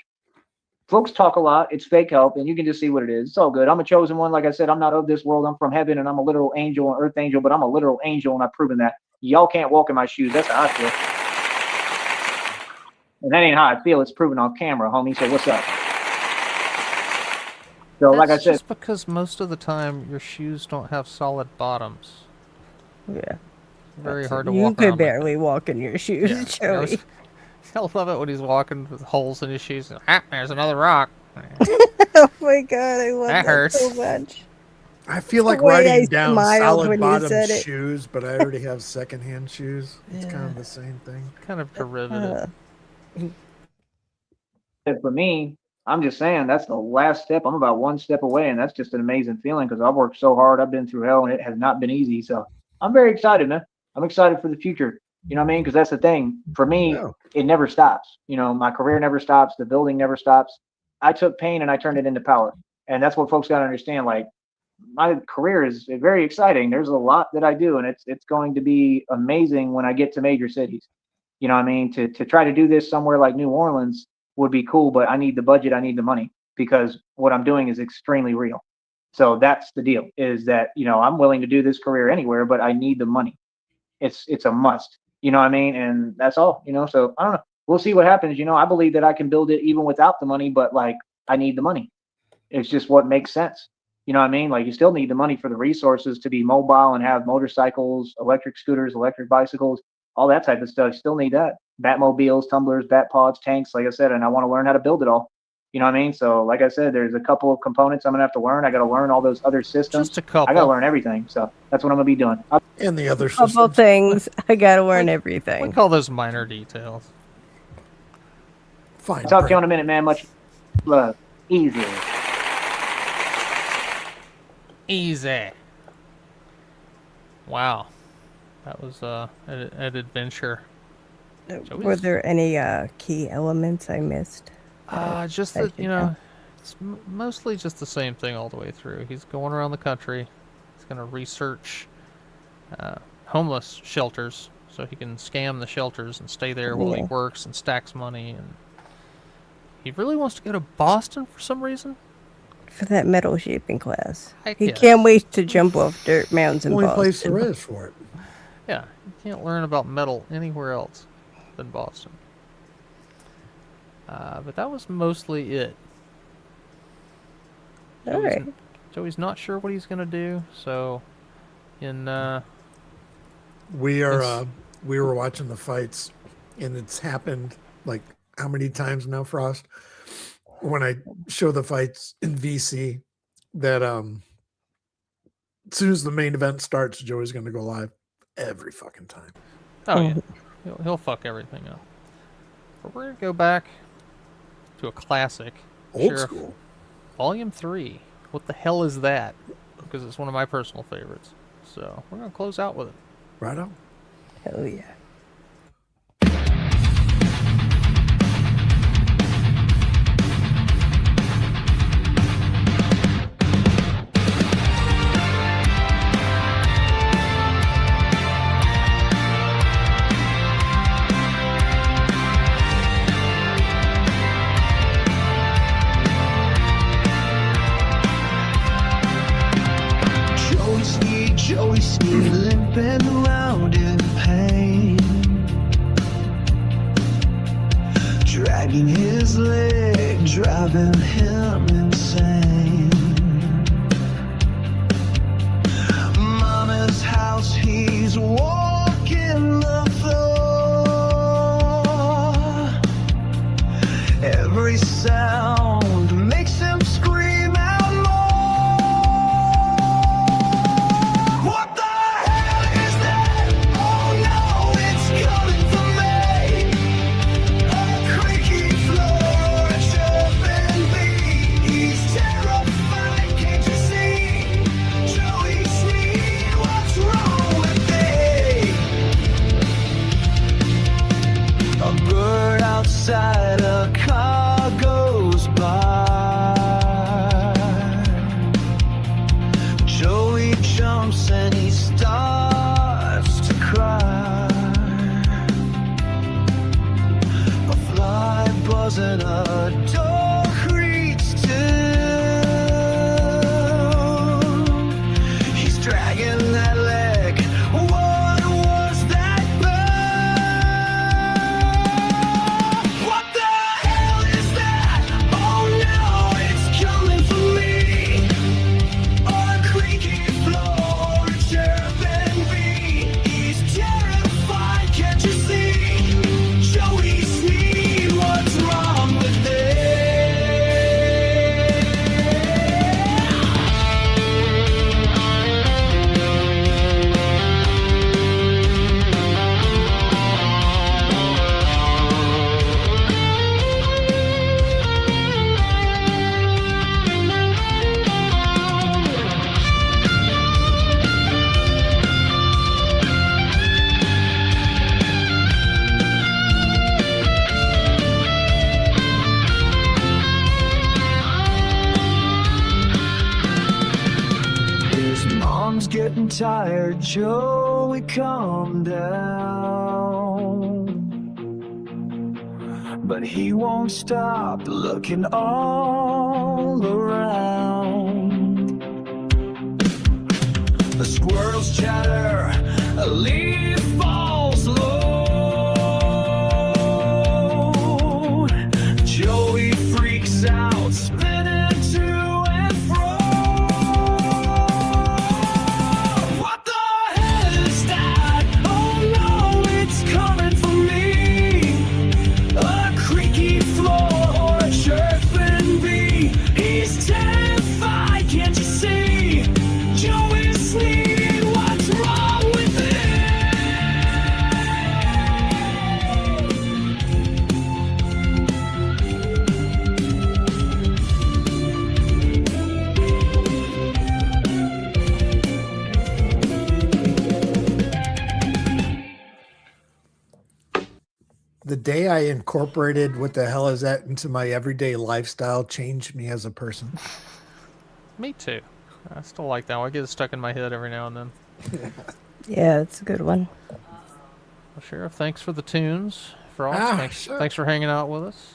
Folks talk a lot. It's fake help, and you can just see what it is. It's all good. I'm a chosen one. Like I said, I'm not of this world. I'm from heaven, and I'm a literal angel, an earth angel, but I'm a literal angel, and I've proven that. Y'all can't walk in my shoes. That's how I feel. And that ain't how I feel. It's proven on camera, homie. So what's up? So, like I said, just because most of the time your shoes don't have solid bottoms. Yeah. Very hard to walk around. You could barely walk in your shoes, Joey. I love it when he's walking with holes in his shoes. There's another rock. Oh my god, I love that hurts so much. I feel like riding down solid bottom shoes, but I already have secondhand shoes. It's kind of the same thing. Kind of derivative. For me, I'm just saying that's the last step. I'm about 1 step away, and that's just an amazing feeling because I've worked so hard. I've been through hell, and it has not been easy. So I'm very excited, man. I'm excited for the future. You know what I mean? Because that's the thing. For me, it never stops. My career never stops. The building never stops. I took pain and I turned it into power. And that's what folks got to understand. Like, my career is very exciting. There's a lot that I do, and it's going to be amazing when I get to major cities. You know what I mean? To try to do this somewhere like New Orleans would be cool, but I need the budget. I need the money because what I'm doing is extremely real. So that's the deal is that, I'm willing to do this career anywhere, but I need the money. It's a must. You know what I mean? And that's all, so I don't know. We'll see what happens. I believe that I can build it even without the money, but like I need the money. It's just what makes sense. You know what I mean? Like you still need the money for the resources to be mobile and have motorcycles, electric scooters, electric bicycles, all that type of stuff. You still need that. Batmobiles, tumblers, bat pods, tanks, like I said, and I want to learn how to build it all. You know what I mean? So like I said, there's a couple of components I'm gonna have to learn. I gotta learn all those other systems. Just a couple. I gotta learn everything. So that's what I'm gonna be doing. And the other systems. Couple things. I gotta learn everything. We call those minor details. Fine. Talk to you in a minute, man. Much love. Easy. Easy. Wow. That was an adventure. Were there any key elements I missed? Just that, it's mostly just the same thing all the way through. He's going around the country. He's going to research homeless shelters so he can scam the shelters and stay there while he works and stacks money. And he really wants to go to Boston for some reason. For that metal shaping class. He can't wait to jump off dirt mounds in Boston. Only place there is for it. Yeah, you can't learn about metal anywhere else than Boston. But that was mostly it. Alright. Joey's not sure what he's going to do, so in... we are we were watching the fights, and it's happened like how many times now, Frost? When I show the fights in VC, that as soon as the main event starts, Joey's going to go live every fucking time. Oh yeah, he'll fuck everything up. But we're gonna go back to a classic, Old school. Volume 3. What the hell is that? Because it's one of my personal favorites. So we're gonna close out with it. Right on. Hell yeah. Joey Sneed limping around in pain, dragging his leg, driving him insane. Mama's house, he's walking the floor. Every sound makes him scream out more. What the hell is that? Oh no, it's coming for me. A creaky floor, a chirping bee. He's terrified, can't you see? Joey Sneed, what's wrong with me? A bird outside, a car goes by. Joey jumps and he starts to cry. A fly buzzing, a door creaks too. He's dragging that leg. What was that burn? What the hell is that? Oh no, it's coming for me. A creaky floor, a chirping bee. He's terrified, can't you see? Joey Sneed, what's wrong with it? His mom's getting tired, Joey, calm down. But he won't stop looking all around. The squirrels chatter, a leaf falls low. Joey freaks out, spinning to and fro. What the hell is that? Oh no, it's coming for me. A creaky floor, a chirping bee. He's terrified, can't you see? Joey Sneed, what's wrong with it? The day I incorporated what the hell is that into my everyday lifestyle changed me as a person. Me too. I still like that one. I get it stuck in my head every now and then. Yeah, it's a good one. Well, Sheriff, thanks for the tunes. Frost, Sure. thanks for hanging out with us.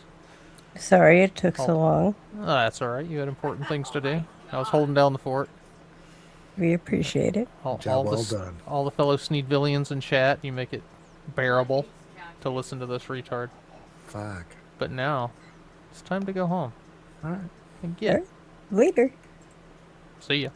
Sorry it took so long. Oh, that's all right. You had important things to do. I was holding down the fort. We appreciate it. Job well done. All the fellow Sneedvillians in chat, you make it bearable to listen to this retard. Fuck. But now, it's time to go home. All right. And get. Later. See ya.